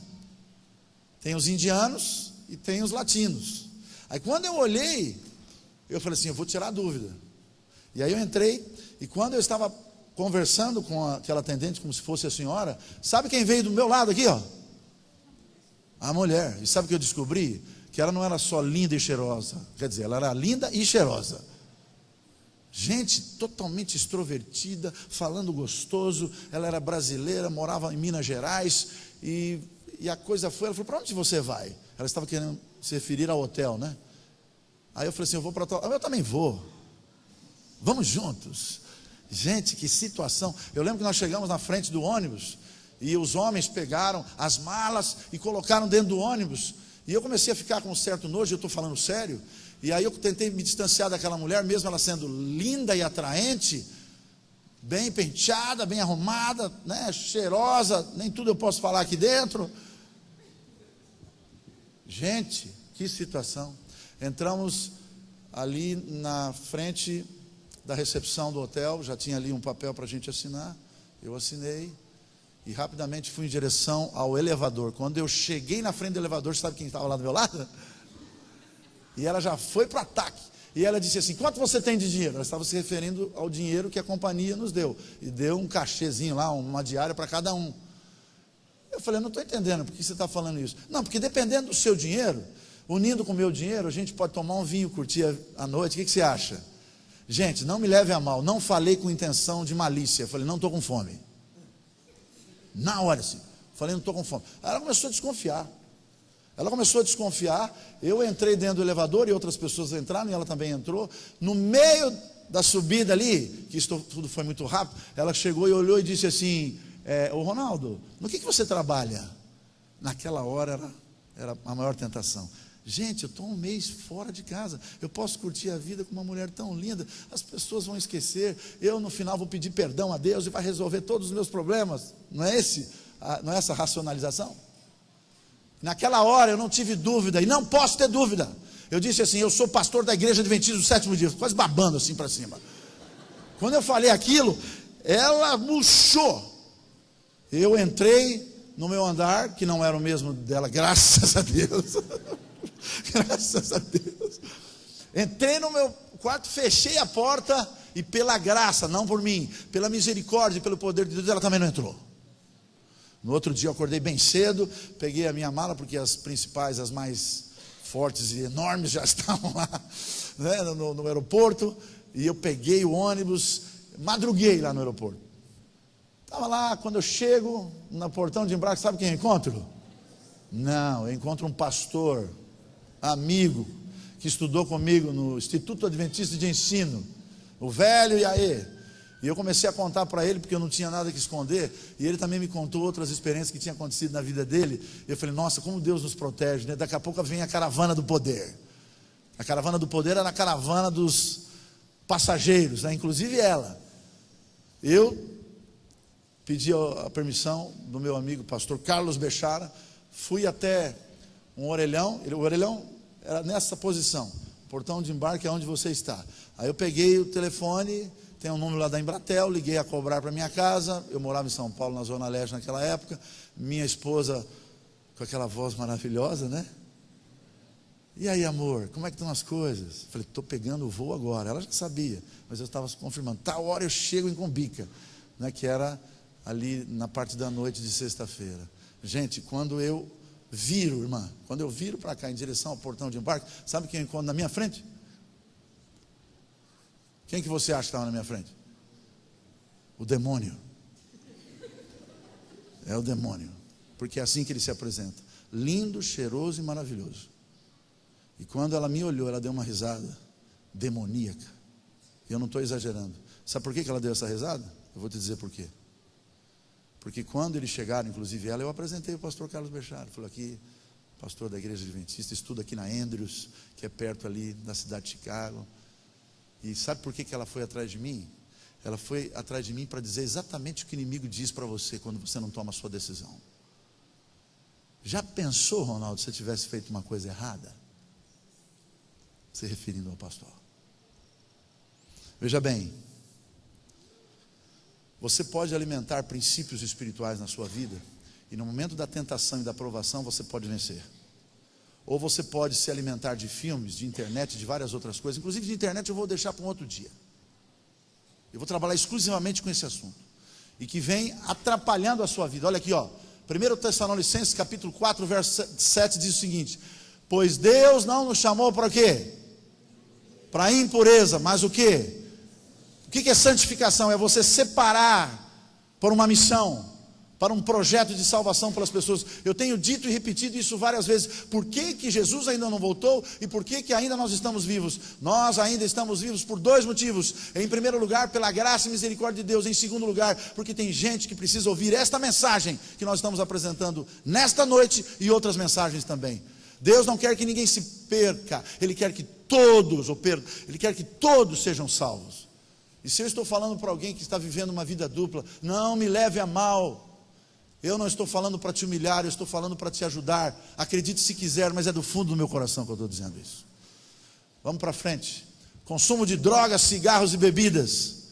Tem os indianos e tem os latinos. Aí quando eu olhei, eu falei assim: eu vou tirar a dúvida. E aí eu entrei, e quando eu estava conversando com aquela atendente, como se fosse a senhora, sabe quem veio do meu lado aqui, ó? A mulher. E sabe o que eu descobri? Que ela não era só linda e cheirosa, quer dizer, ela era linda e cheirosa. Gente totalmente extrovertida, falando gostoso. Ela era brasileira, morava em Minas Gerais, e a coisa foi, ela falou: para onde você vai? Ela estava querendo se referir ao hotel, né? Aí eu falei assim: eu vou para tal. Eu também vou, vamos juntos. Gente, que situação. Eu lembro que nós chegamos na frente do ônibus, e os homens pegaram as malas e colocaram dentro do ônibus, e eu comecei a ficar com um certo nojo. Eu estou falando sério. E aí eu tentei me distanciar daquela mulher, mesmo ela sendo linda e atraente, bem penteada, bem arrumada, né, cheirosa. Nem tudo eu posso falar aqui dentro. Gente, que situação. Entramos ali na frente da recepção do hotel, já tinha ali um papel para a gente assinar. Eu assinei e rapidamente fui em direção ao elevador. Quando eu cheguei na frente do elevador, sabe quem estava lá do meu lado? E ela já foi para o ataque. E ela disse assim: quanto você tem de dinheiro? Ela estava se referindo ao dinheiro que a companhia nos deu. E deu um cachezinho lá, uma diária para cada um. Eu falei: eu não estou entendendo, por que você está falando isso? Não, porque dependendo do seu dinheiro, unindo com o meu dinheiro, a gente pode tomar um vinho, curtir a noite. O que você acha? Gente, não me leve a mal, não falei com intenção de malícia. Eu falei: não estou com fome. Na hora assim, falei: não estou com fome. Aí ela começou a desconfiar. Eu entrei dentro do elevador e outras pessoas entraram, e ela também entrou. No meio da subida ali, que isso tudo foi muito rápido, ela chegou e olhou e disse assim: ô Ronaldo, no que você trabalha? Naquela hora era a maior tentação. Gente, eu estou um mês fora de casa, eu posso curtir a vida com uma mulher tão linda, as pessoas vão esquecer, eu no final vou pedir perdão a Deus e vai resolver todos os meus problemas. Não é essa a racionalização? Naquela hora eu não tive dúvida, e não posso ter dúvida. Eu disse assim: eu sou pastor da igreja adventista do sétimo dia, quase babando assim para cima. Quando eu falei aquilo, ela murchou. Eu entrei no meu andar, que não era o mesmo dela, graças a Deus. Graças a Deus. Entrei no meu quarto, fechei a porta, e pela graça, não por mim, pela misericórdia e pelo poder de Deus, ela também não entrou. No outro dia eu acordei bem cedo, peguei a minha mala, porque as principais, as mais fortes e enormes já estavam lá, né, no aeroporto, e eu peguei o ônibus, madruguei lá no aeroporto. Estava lá, quando eu chego no portão de embarque, sabe quem eu encontro? Não, eu encontro um pastor, amigo, que estudou comigo no Instituto Adventista de Ensino, o velho Iaê. E eu comecei a contar para ele, porque eu não tinha nada que esconder, e ele também me contou outras experiências que tinham acontecido na vida dele. E eu falei, nossa, como Deus nos protege, né? Daqui a pouco vem a caravana do poder. A caravana do poder era a caravana dos passageiros, né? Inclusive ela. Eu pedi a permissão do meu amigo pastor Carlos Bechara, fui até um orelhão, o orelhão era nessa posição, portão de embarque é onde você está. Aí eu peguei o telefone, tem um número lá da Embratel, liguei a cobrar para minha casa. Eu morava em São Paulo, na Zona Leste naquela época. Minha esposa, com aquela voz maravilhosa, né? E aí, amor, como é que estão as coisas? Falei, estou pegando o voo agora. Ela já sabia, mas eu estava confirmando. Tal hora eu chego em Cumbica, né? Que era ali na parte da noite de sexta-feira. Gente, quando eu viro, irmã, quando eu viro para cá em direção ao portão de embarque, sabe quem eu encontro na minha frente? Quem que você acha que estava na minha frente? O demônio. É o demônio. Porque é assim que ele se apresenta. Lindo, cheiroso e maravilhoso. E quando ela me olhou, ela deu uma risada demoníaca. E eu não estou exagerando. Sabe por que ela deu essa risada? Eu vou te dizer por quê. Porque quando eles chegaram, inclusive ela, eu apresentei o pastor Carlos Bechara. Falei aqui, pastor da igreja adventista, estuda aqui na Andrews, que é perto ali da cidade de Chicago. E sabe por que ela foi atrás de mim? Ela foi atrás de mim para dizer exatamente o que o inimigo diz para você quando você não toma a sua decisão. Já pensou, Ronaldo, se você tivesse feito uma coisa errada? Se referindo ao pastor. Veja bem, você pode alimentar princípios espirituais na sua vida, e no momento da tentação e da provação você pode vencer. Ou você pode se alimentar de filmes, de internet, de várias outras coisas. Inclusive de internet eu vou deixar para um outro dia. Eu vou trabalhar exclusivamente com esse assunto. E que vem atrapalhando a sua vida. Olha aqui, ó. 1 Tessalonicenses capítulo 4, verso 7 diz o seguinte: pois Deus não nos chamou para quê? Para impureza, mas o quê? O que é santificação? É você separar por uma missão, para um projeto de salvação pelas pessoas. Eu tenho dito e repetido isso várias vezes. Por que Jesus ainda não voltou? E por que ainda nós estamos vivos? Nós ainda estamos vivos por dois motivos. Em primeiro lugar, pela graça e misericórdia de Deus. Em segundo lugar, porque tem gente que precisa ouvir esta mensagem que nós estamos apresentando nesta noite e outras mensagens também. Deus não quer que ninguém se perca. Ele quer que todos, Ele quer que todos sejam salvos. E se eu estou falando para alguém que está vivendo uma vida dupla, não me leve a mal. Eu não estou falando para te humilhar, eu estou falando para te ajudar. Acredite se quiser, mas é do fundo do meu coração que eu estou dizendo isso. Vamos para frente. Consumo de drogas, cigarros e bebidas.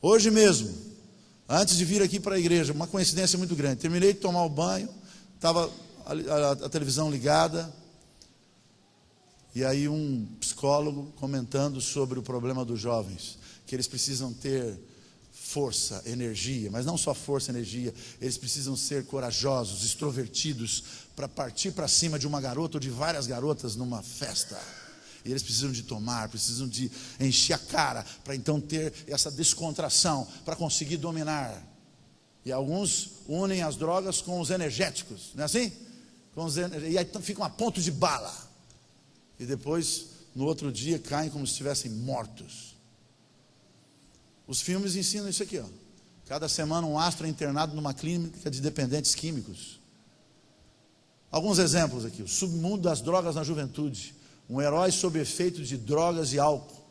Hoje mesmo, antes de vir aqui para a igreja, uma coincidência muito grande. Terminei de tomar o banho, estava a televisão ligada, e aí um psicólogo comentando sobre o problema dos jovens, que eles precisam ter força, energia, mas não só força, energia, eles precisam ser corajosos, extrovertidos, para partir para cima de uma garota ou de várias garotas numa festa. E eles precisam de tomar, precisam de encher a cara, para então ter essa descontração, para conseguir dominar. E alguns unem as drogas com os energéticos, não é assim? E aí ficam a ponto de bala. E depois, no outro dia, caem como se estivessem mortos. Os filmes ensinam isso aqui, ó. Cada semana um astro é internado numa clínica de dependentes químicos. Alguns exemplos aqui: o submundo das drogas na juventude, um herói sob efeito de drogas e álcool.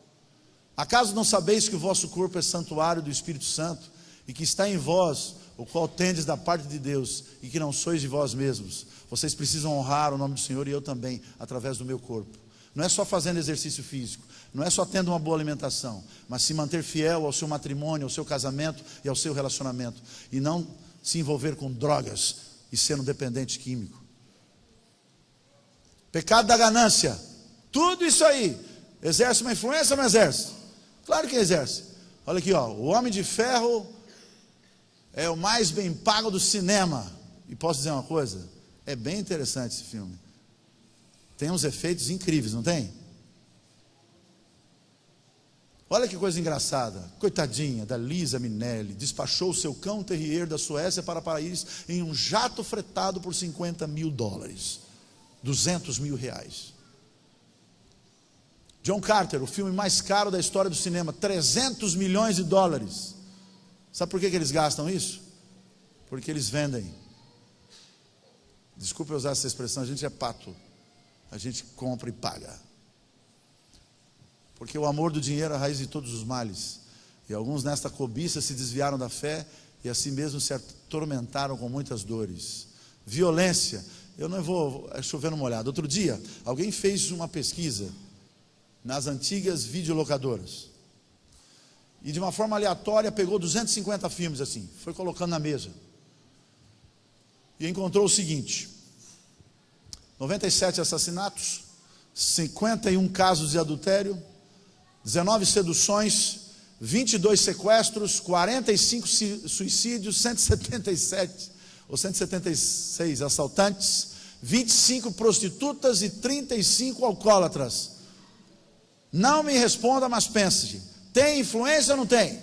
Acaso não sabeis que o vosso corpo é santuário do Espírito Santo, e que está em vós, o qual tendes da parte de Deus, e que não sois de vós mesmos? Vocês precisam honrar o nome do Senhor, e eu também, através do meu corpo. Não é só fazendo exercício físico, não é só tendo uma boa alimentação, mas se manter fiel ao seu matrimônio, ao seu casamento e ao seu relacionamento, e não se envolver com drogas e ser um dependente químico. Pecado da ganância, tudo isso aí exerce uma influência ou não exerce? Claro que exerce. Olha aqui, ó, o Homem de Ferro é o mais bem pago do cinema. E posso dizer uma coisa? É bem interessante esse filme. Tem uns efeitos incríveis, não tem? Olha que coisa engraçada. Coitadinha da Lisa Minnelli, despachou o seu cão terrier da Suécia para Paris em um jato fretado por $50 mil, R$200 mil. John Carter, o filme mais caro da história do cinema, 300 milhões de dólares. Sabe por que eles gastam isso? Porque eles vendem. Desculpe eu usar essa expressão, a gente é pato. A gente compra e paga. Porque o amor do dinheiro é a raiz de todos os males. E alguns nesta cobiça se desviaram da fé e assim mesmo se atormentaram com muitas dores. Violência. Eu não vou chover numa olhada. Outro dia, alguém fez uma pesquisa nas antigas videolocadoras. E de uma forma aleatória pegou 250 filmes assim, foi colocando na mesa. E encontrou o seguinte: 97 assassinatos, 51 casos de adultério, 19 seduções, 22 sequestros, 45 suicídios, 177 ou 176 assaltantes, 25 prostitutas e 35 alcoólatras. Não me responda, mas pense: tem influência ou não tem?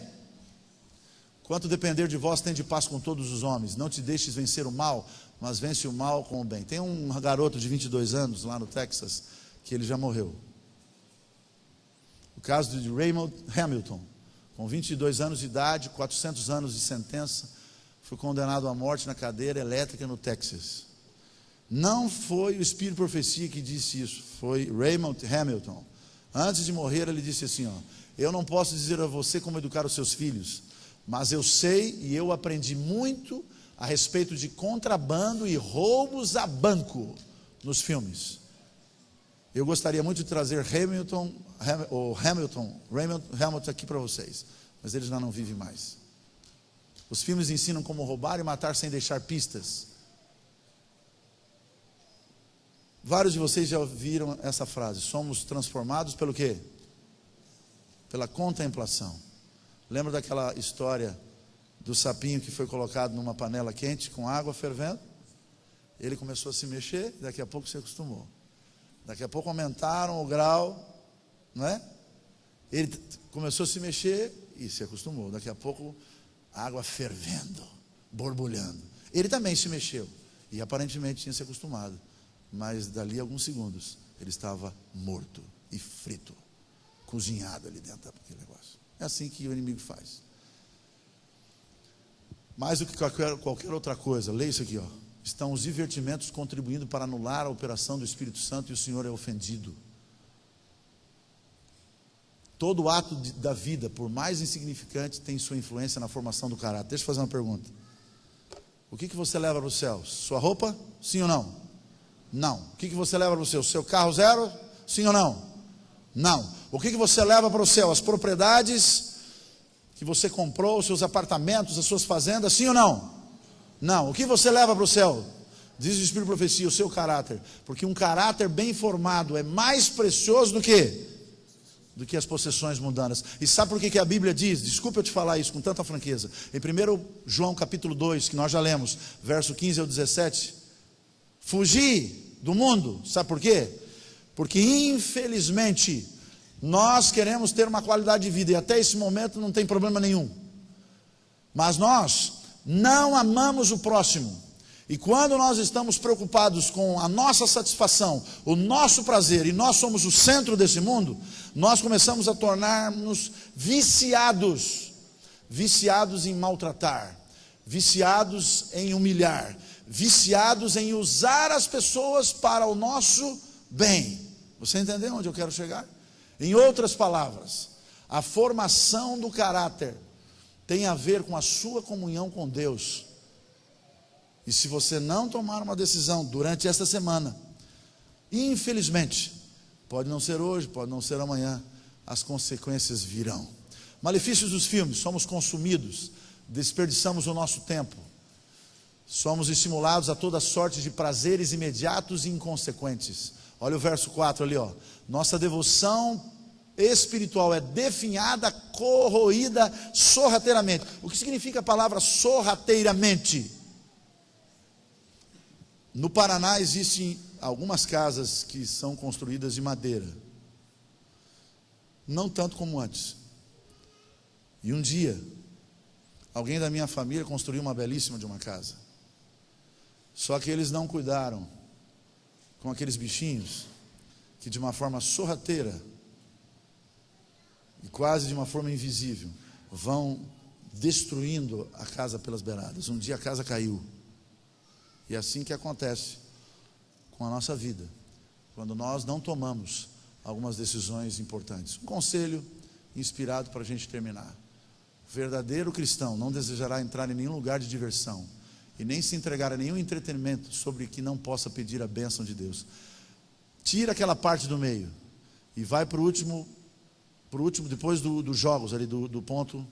Quanto depender de vós, tende paz com todos os homens. Não te deixes vencer o mal, mas vence o mal com o bem. Tem um garoto de 22 anos lá no Texas, que ele já morreu. O caso de Raymond Hamilton, com 22 anos de idade, 400 anos de sentença, foi condenado à morte na cadeira elétrica no Texas. Não foi o Espírito de Profecia que disse isso, foi Raymond Hamilton. Antes de morrer, ele disse assim: eu não posso dizer a você como educar os seus filhos, mas eu sei e eu aprendi muito a respeito de contrabando e roubos a banco nos filmes. Eu gostaria muito de trazer Raymond Hamilton aqui para vocês, mas ele já não vive mais. Os filmes ensinam como roubar e matar sem deixar pistas. Vários de vocês já ouviram essa frase: somos transformados pelo quê? Pela contemplação. Lembra daquela história do sapinho que foi colocado numa panela quente com água fervendo? Ele começou a se mexer, daqui a pouco se acostumou. Daqui a pouco aumentaram o grau, não é? Ele começou a se mexer e se acostumou. Daqui a pouco, água fervendo, borbulhando. Ele também se mexeu e aparentemente tinha se acostumado. Mas dali a alguns segundos, ele estava morto e frito, cozinhado ali dentro daquele negócio. É assim que o inimigo faz. Mais do que qualquer outra coisa, leia isso aqui, estão os divertimentos contribuindo para anular a operação do Espírito Santo e o Senhor é ofendido. Todo ato da vida, por mais insignificante, tem sua influência na formação do caráter. Deixa eu fazer uma pergunta: o que você leva para o céu? Sua roupa? Sim ou não? Não. O que você leva para o céu? Seu carro zero? Sim ou não? Não. O que você leva para o céu? As propriedades que você comprou, os seus apartamentos, as suas fazendas? Sim ou não? Não. O que você leva para o céu? Diz o Espírito de Profecia: o seu caráter. Porque um caráter bem formado é mais precioso do que as possessões mundanas. E sabe por que a Bíblia diz? Desculpe eu te falar isso com tanta franqueza. Em 1 João capítulo 2, que nós já lemos, verso 15 ao 17, fugir do mundo. Sabe por quê? Porque infelizmente nós queremos ter uma qualidade de vida e até esse momento não tem problema nenhum, mas nós não amamos o próximo. E quando nós estamos preocupados com a nossa satisfação, o nosso prazer, e nós somos o centro desse mundo, nós começamos a tornar-nos viciados em maltratar, viciados em humilhar, viciados em usar as pessoas para o nosso bem. Você entendeu onde eu quero chegar? Em outras palavras, a formação do caráter tem a ver com a sua comunhão com Deus. E se você não tomar uma decisão durante esta semana, infelizmente, pode não ser hoje, pode não ser amanhã, as consequências virão. Malefícios dos filmes: somos consumidos, desperdiçamos o nosso tempo, somos estimulados a toda sorte de prazeres imediatos e inconsequentes. Olha o verso 4 ali, nossa devoção espiritual é definhada, corroída sorrateiramente. O que significa a palavra sorrateiramente? No Paraná existem algumas casas que são construídas de madeira, não tanto como antes. E um dia, alguém da minha família construiu uma belíssima de uma casa. Só que eles não cuidaram com aqueles bichinhos que de uma forma sorrateira quase de uma forma invisível, vão destruindo a casa pelas beiradas. Um dia a casa caiu. E é assim que acontece com a nossa vida, quando nós não tomamos algumas decisões importantes. Um conselho inspirado para a gente terminar: o verdadeiro cristão não desejará entrar em nenhum lugar de diversão e nem se entregar a nenhum entretenimento sobre que não possa pedir a bênção de Deus. Tira aquela parte do meio e vai para o último, depois dos jogos ali, do ponto: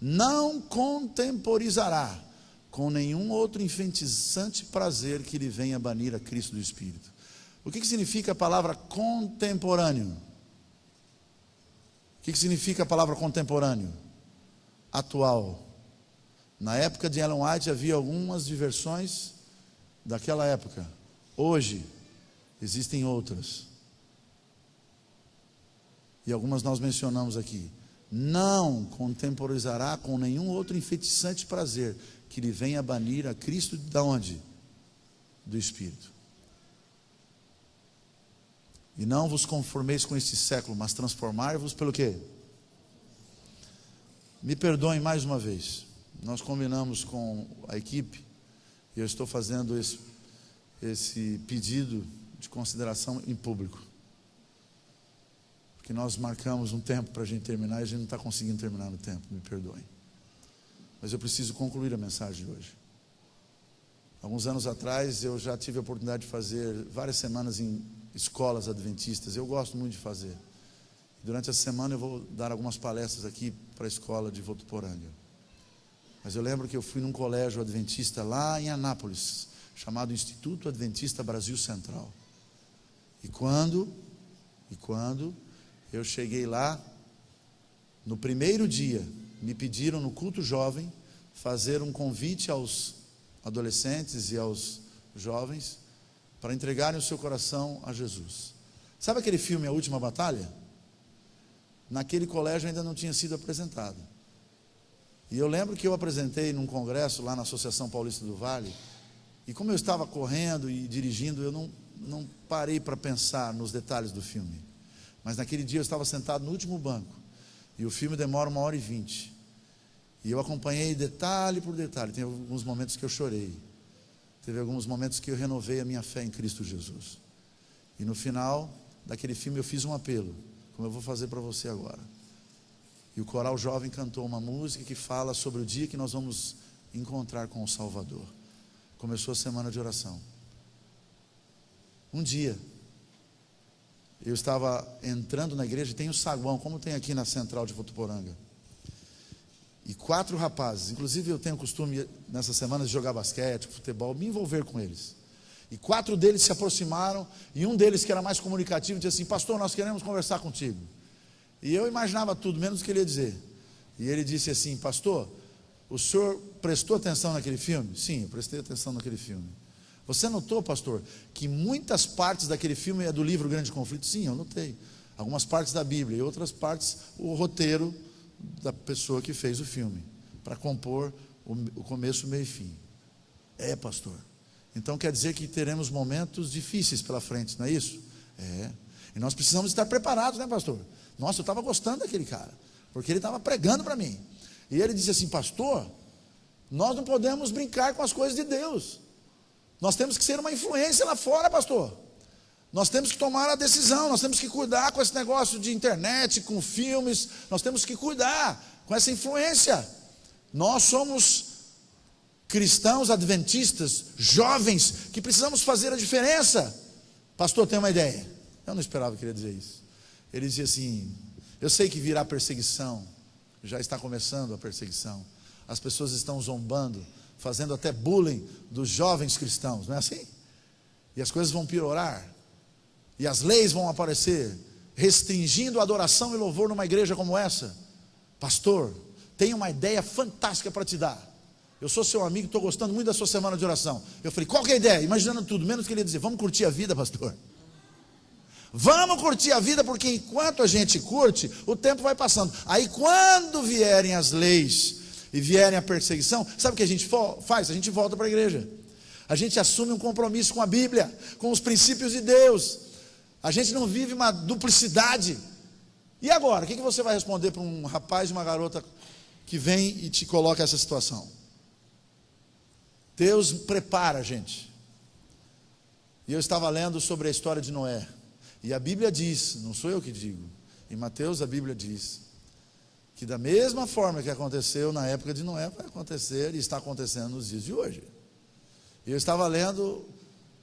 não contemporizará com nenhum outro enfeitiçante prazer que lhe venha banir a Cristo do Espírito. O que significa a palavra contemporâneo? O que significa a palavra contemporâneo? Atual. Na época de Ellen White havia algumas diversões daquela época. Hoje existem outras. E algumas nós mencionamos aqui. Não contemporizará com nenhum outro enfeitiçante prazer que lhe venha banir a Cristo da onde? Do Espírito. E não vos conformeis com este século, mas transformai-vos pelo quê? Me perdoem mais uma vez. Nós combinamos com a equipe, e eu estou fazendo esse pedido de consideração em público. Porque nós marcamos um tempo para a gente terminar e a gente não está conseguindo terminar no tempo, me perdoem. Mas eu preciso concluir a mensagem de hoje. Alguns anos atrás eu já tive a oportunidade de fazer várias semanas em escolas adventistas. Eu gosto muito de fazer. Durante essa semana eu vou dar algumas palestras aqui para a escola de Votuporanga. Mas eu lembro que eu fui num colégio adventista lá em Anápolis, chamado Instituto Adventista Brasil Central. E quando eu cheguei lá, no primeiro dia, me pediram no culto jovem fazer um convite aos adolescentes e aos jovens para entregarem o seu coração a Jesus. Sabe aquele filme A Última Batalha? Naquele colégio ainda não tinha sido apresentado. E eu lembro que eu apresentei num congresso lá na Associação Paulista do Vale, e como eu estava correndo e dirigindo, eu não parei para pensar nos detalhes do filme. Mas naquele dia eu estava sentado no último banco, e o filme demora 1h20. E eu acompanhei detalhe por detalhe. Tem alguns momentos que eu chorei. Teve alguns momentos que eu renovei a minha fé em Cristo Jesus. E no final daquele filme eu fiz um apelo, como eu vou fazer para você agora. E o coral jovem cantou uma música que fala sobre o dia que nós vamos encontrar com o Salvador. Começou a semana de oração. Um dia, eu estava entrando na igreja, e tem um saguão, como tem aqui na central de Votuporanga. E 4 rapazes, inclusive eu tenho o costume nessas semanas de jogar basquete, futebol, me envolver com eles. E 4 deles se aproximaram, e um deles que era mais comunicativo disse assim: pastor, nós queremos conversar contigo. E eu imaginava tudo, menos o que ele ia dizer. E ele disse assim: pastor, o senhor prestou atenção naquele filme? Sim, eu prestei atenção naquele filme. Você notou, pastor, que muitas partes daquele filme é do livro Grande Conflito? Sim, eu notei. Algumas partes da Bíblia e outras partes o roteiro da pessoa que fez o filme, para compor o começo, meio e fim. É, pastor. Então quer dizer que teremos momentos difíceis pela frente, não é isso? É. E nós precisamos estar preparados, né, pastor? Nossa, eu estava gostando daquele cara, porque ele estava pregando para mim. E ele disse assim: pastor, nós não podemos brincar com as coisas de Deus. Nós temos que ser uma influência lá fora, pastor. Nós temos que tomar a decisão, nós temos que cuidar com esse negócio de internet, com filmes, nós temos que cuidar com essa influência. Nós somos cristãos adventistas, jovens, que precisamos fazer a diferença. Pastor, tem uma ideia? Eu não esperava que ele ia dizer isso. Ele dizia assim: eu sei que virá perseguição, já está começando a perseguição. As pessoas estão zombando, fazendo até bullying dos jovens cristãos, não é assim? E as coisas vão piorar. E as leis vão aparecer, restringindo a adoração e louvor numa igreja como essa. Pastor, tenho uma ideia fantástica para te dar. Eu sou seu amigo, estou gostando muito da sua semana de oração. Eu falei: qual que é a ideia? Imaginando tudo, menos que ele ia dizer: vamos curtir a vida, pastor. Vamos curtir a vida, porque enquanto a gente curte, o tempo vai passando. Aí quando vierem as leis e vierem a perseguição, sabe o que a gente faz? A gente volta para a igreja. A gente assume um compromisso com a Bíblia, com os princípios de Deus. A gente não vive uma duplicidade. E agora, o que você vai responder para um rapaz e uma garota que vem e te coloca essa situação? Deus prepara a gente. E eu estava lendo sobre a história de Noé. E a Bíblia diz, não sou eu que digo, em Mateus a Bíblia diz, que da mesma forma que aconteceu na época de Noé, vai acontecer e está acontecendo nos dias de hoje. E eu estava lendo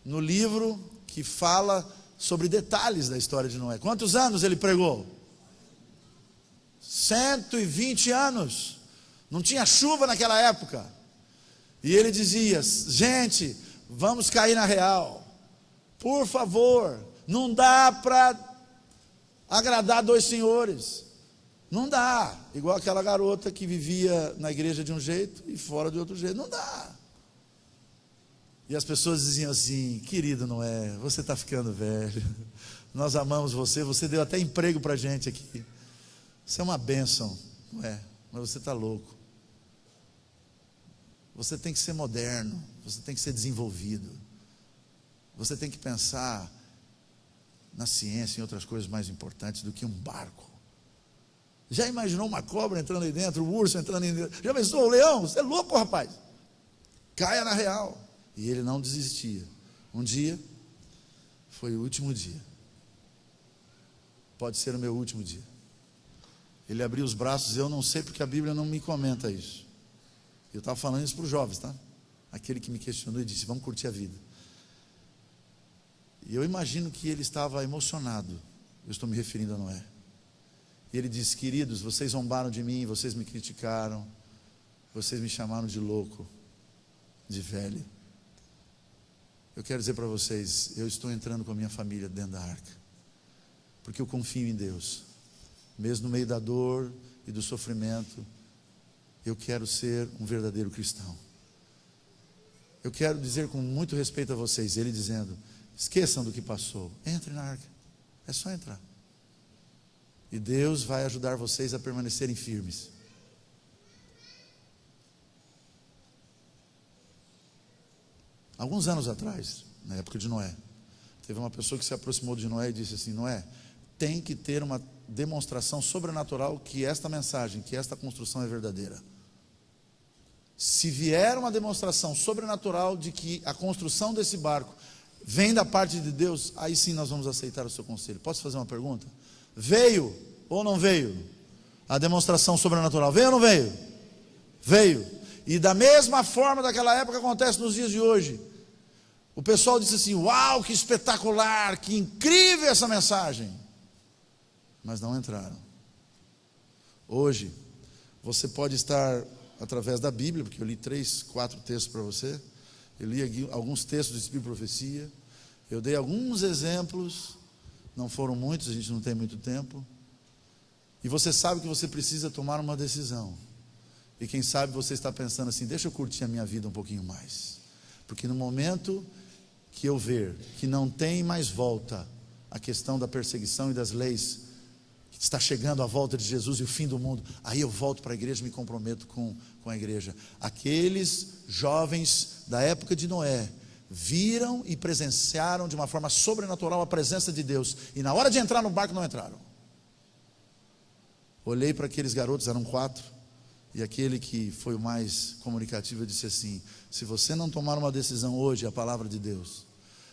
no livro que fala sobre detalhes da história de Noé. Quantos anos ele pregou? 120 anos. Não tinha chuva naquela época. E ele dizia: gente, vamos cair na real. Por favor, não dá para agradar dois senhores. Não dá. Igual aquela garota que vivia na igreja de um jeito e fora de outro jeito. Não dá. E as pessoas diziam assim: querido Noé, você está ficando velho. Nós amamos você. Você deu até emprego para a gente aqui. Você é uma bênção, Noé, mas você está louco. Você tem que ser moderno. Você tem que ser desenvolvido. Você tem que pensar na ciência e em outras coisas mais importantes do que um barco. Já imaginou uma cobra entrando aí dentro, o urso entrando aí dentro? Já pensou o leão? Você é louco, rapaz. Caia na real. E ele não desistia. Um dia foi o último dia. Pode ser o meu último dia. Ele abriu os braços. Eu não sei porque a Bíblia não me comenta isso. Eu estava falando isso para os jovens, tá? Aquele que me questionou e disse: vamos curtir a vida. E eu imagino que ele estava emocionado. Eu estou me referindo a Noé. E ele disse: queridos, vocês zombaram de mim, vocês me criticaram, vocês me chamaram de louco, de velho. Eu quero dizer para vocês, eu estou entrando com a minha família dentro da arca, porque eu confio em Deus. Mesmo no meio da dor e do sofrimento, eu quero ser um verdadeiro cristão. Eu quero dizer com muito respeito a vocês, ele dizendo: esqueçam do que passou, entrem na arca, é só entrar. E Deus vai ajudar vocês a permanecerem firmes. Alguns anos atrás, na época de Noé, teve uma pessoa que se aproximou de Noé e disse assim: Noé, tem que ter uma demonstração sobrenatural que esta mensagem, que esta construção é verdadeira. Se vier uma demonstração sobrenatural de que a construção desse barco vem da parte de Deus, aí sim nós vamos aceitar o seu conselho. Posso fazer uma pergunta? Veio ou não veio a demonstração sobrenatural? Veio ou não veio? Veio. E da mesma forma daquela época acontece nos dias de hoje. O pessoal disse assim: uau, que espetacular, que incrível essa mensagem. Mas não entraram. Hoje, você pode estar através da Bíblia, porque eu li 3, 4 textos para você. Eu li aqui alguns textos de Espírito e Profecia. Eu dei alguns exemplos. Não foram muitos, a gente não tem muito tempo. E você sabe que você precisa tomar uma decisão. E quem sabe você está pensando assim: deixa eu curtir a minha vida um pouquinho mais. Porque no momento que eu ver que não tem mais volta a questão da perseguição e das leis, que está chegando a volta de Jesus e o fim do mundo, aí eu volto para a igreja e me comprometo com a igreja. Aqueles jovens da época de Noé viram e presenciaram de uma forma sobrenatural a presença de Deus, e na hora de entrar no barco não entraram. Olhei para aqueles garotos, eram 4, e aquele que foi o mais comunicativo disse assim: se você não tomar uma decisão hoje, a palavra de Deus,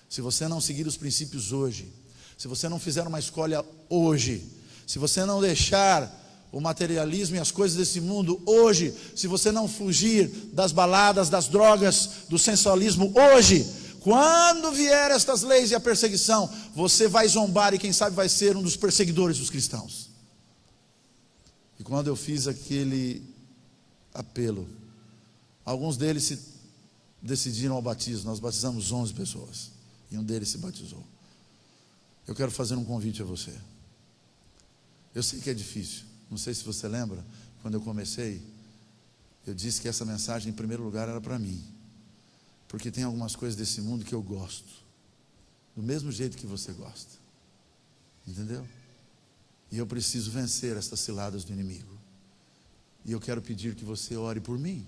se você não seguir os princípios hoje, se você não fizer uma escolha hoje, se você não deixar o materialismo e as coisas desse mundo hoje, se você não fugir das baladas, das drogas, do sensualismo hoje, quando vier estas leis e a perseguição, você vai zombar e quem sabe vai ser um dos perseguidores dos cristãos. E quando eu fiz aquele apelo, alguns deles se decidiram ao batismo. Nós batizamos 11 pessoas e um deles se batizou. Eu quero fazer um convite a você. Eu sei que é difícil. Não sei se você lembra, quando eu comecei, eu disse que essa mensagem em primeiro lugar era para mim, porque tem algumas coisas desse mundo que eu gosto, do mesmo jeito que você gosta, entendeu? E eu preciso vencer estas ciladas do inimigo. E eu quero pedir que você ore por mim.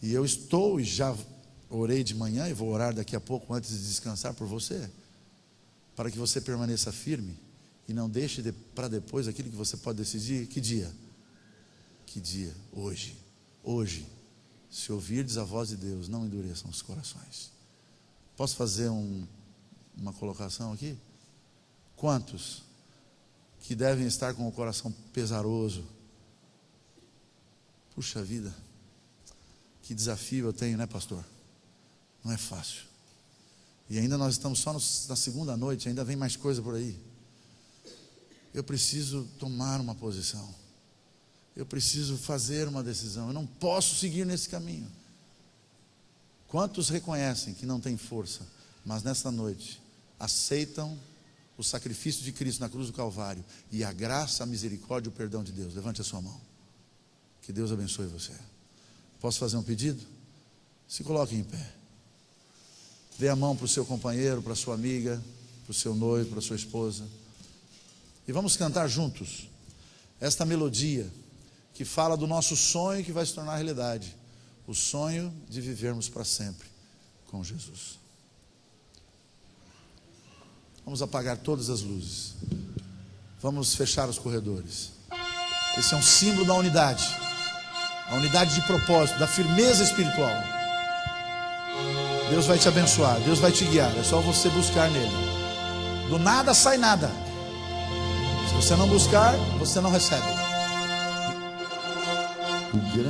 E eu estou, e já orei de manhã, e vou orar daqui a pouco antes de descansar por você, para que você permaneça firme E não deixe para depois aquilo que você pode decidir. Que dia? Que dia? Hoje. Hoje. Se ouvirdes a voz de Deus, não endureçam os corações. Posso fazer uma colocação aqui? Quantos que devem estar com o coração pesaroso? Puxa vida, que desafio eu tenho, né, pastor? Não é fácil. E ainda nós estamos só na segunda noite, ainda vem mais coisa por aí. Eu preciso tomar uma posição. Eu preciso fazer uma decisão. Eu não posso seguir nesse caminho. Quantos reconhecem que não tem força, mas nesta noite aceitam o sacrifício de Cristo na cruz do Calvário e a graça, a misericórdia e o perdão de Deus? Levante a sua mão. Que Deus abençoe você. Posso fazer um pedido? Se coloque em pé. Dê a mão para o seu companheiro, para a sua amiga, para o seu noivo, para a sua esposa. E vamos cantar juntos esta melodia que fala do nosso sonho que vai se tornar realidade. O sonho de vivermos para sempre com Jesus. Vamos apagar todas as luzes. Vamos fechar os corredores. Esse é um símbolo da unidade. A unidade de propósito, da firmeza espiritual. Deus vai te abençoar, Deus vai te guiar. É só você buscar nele. Do nada sai nada. Se você não buscar, você não recebe. O grande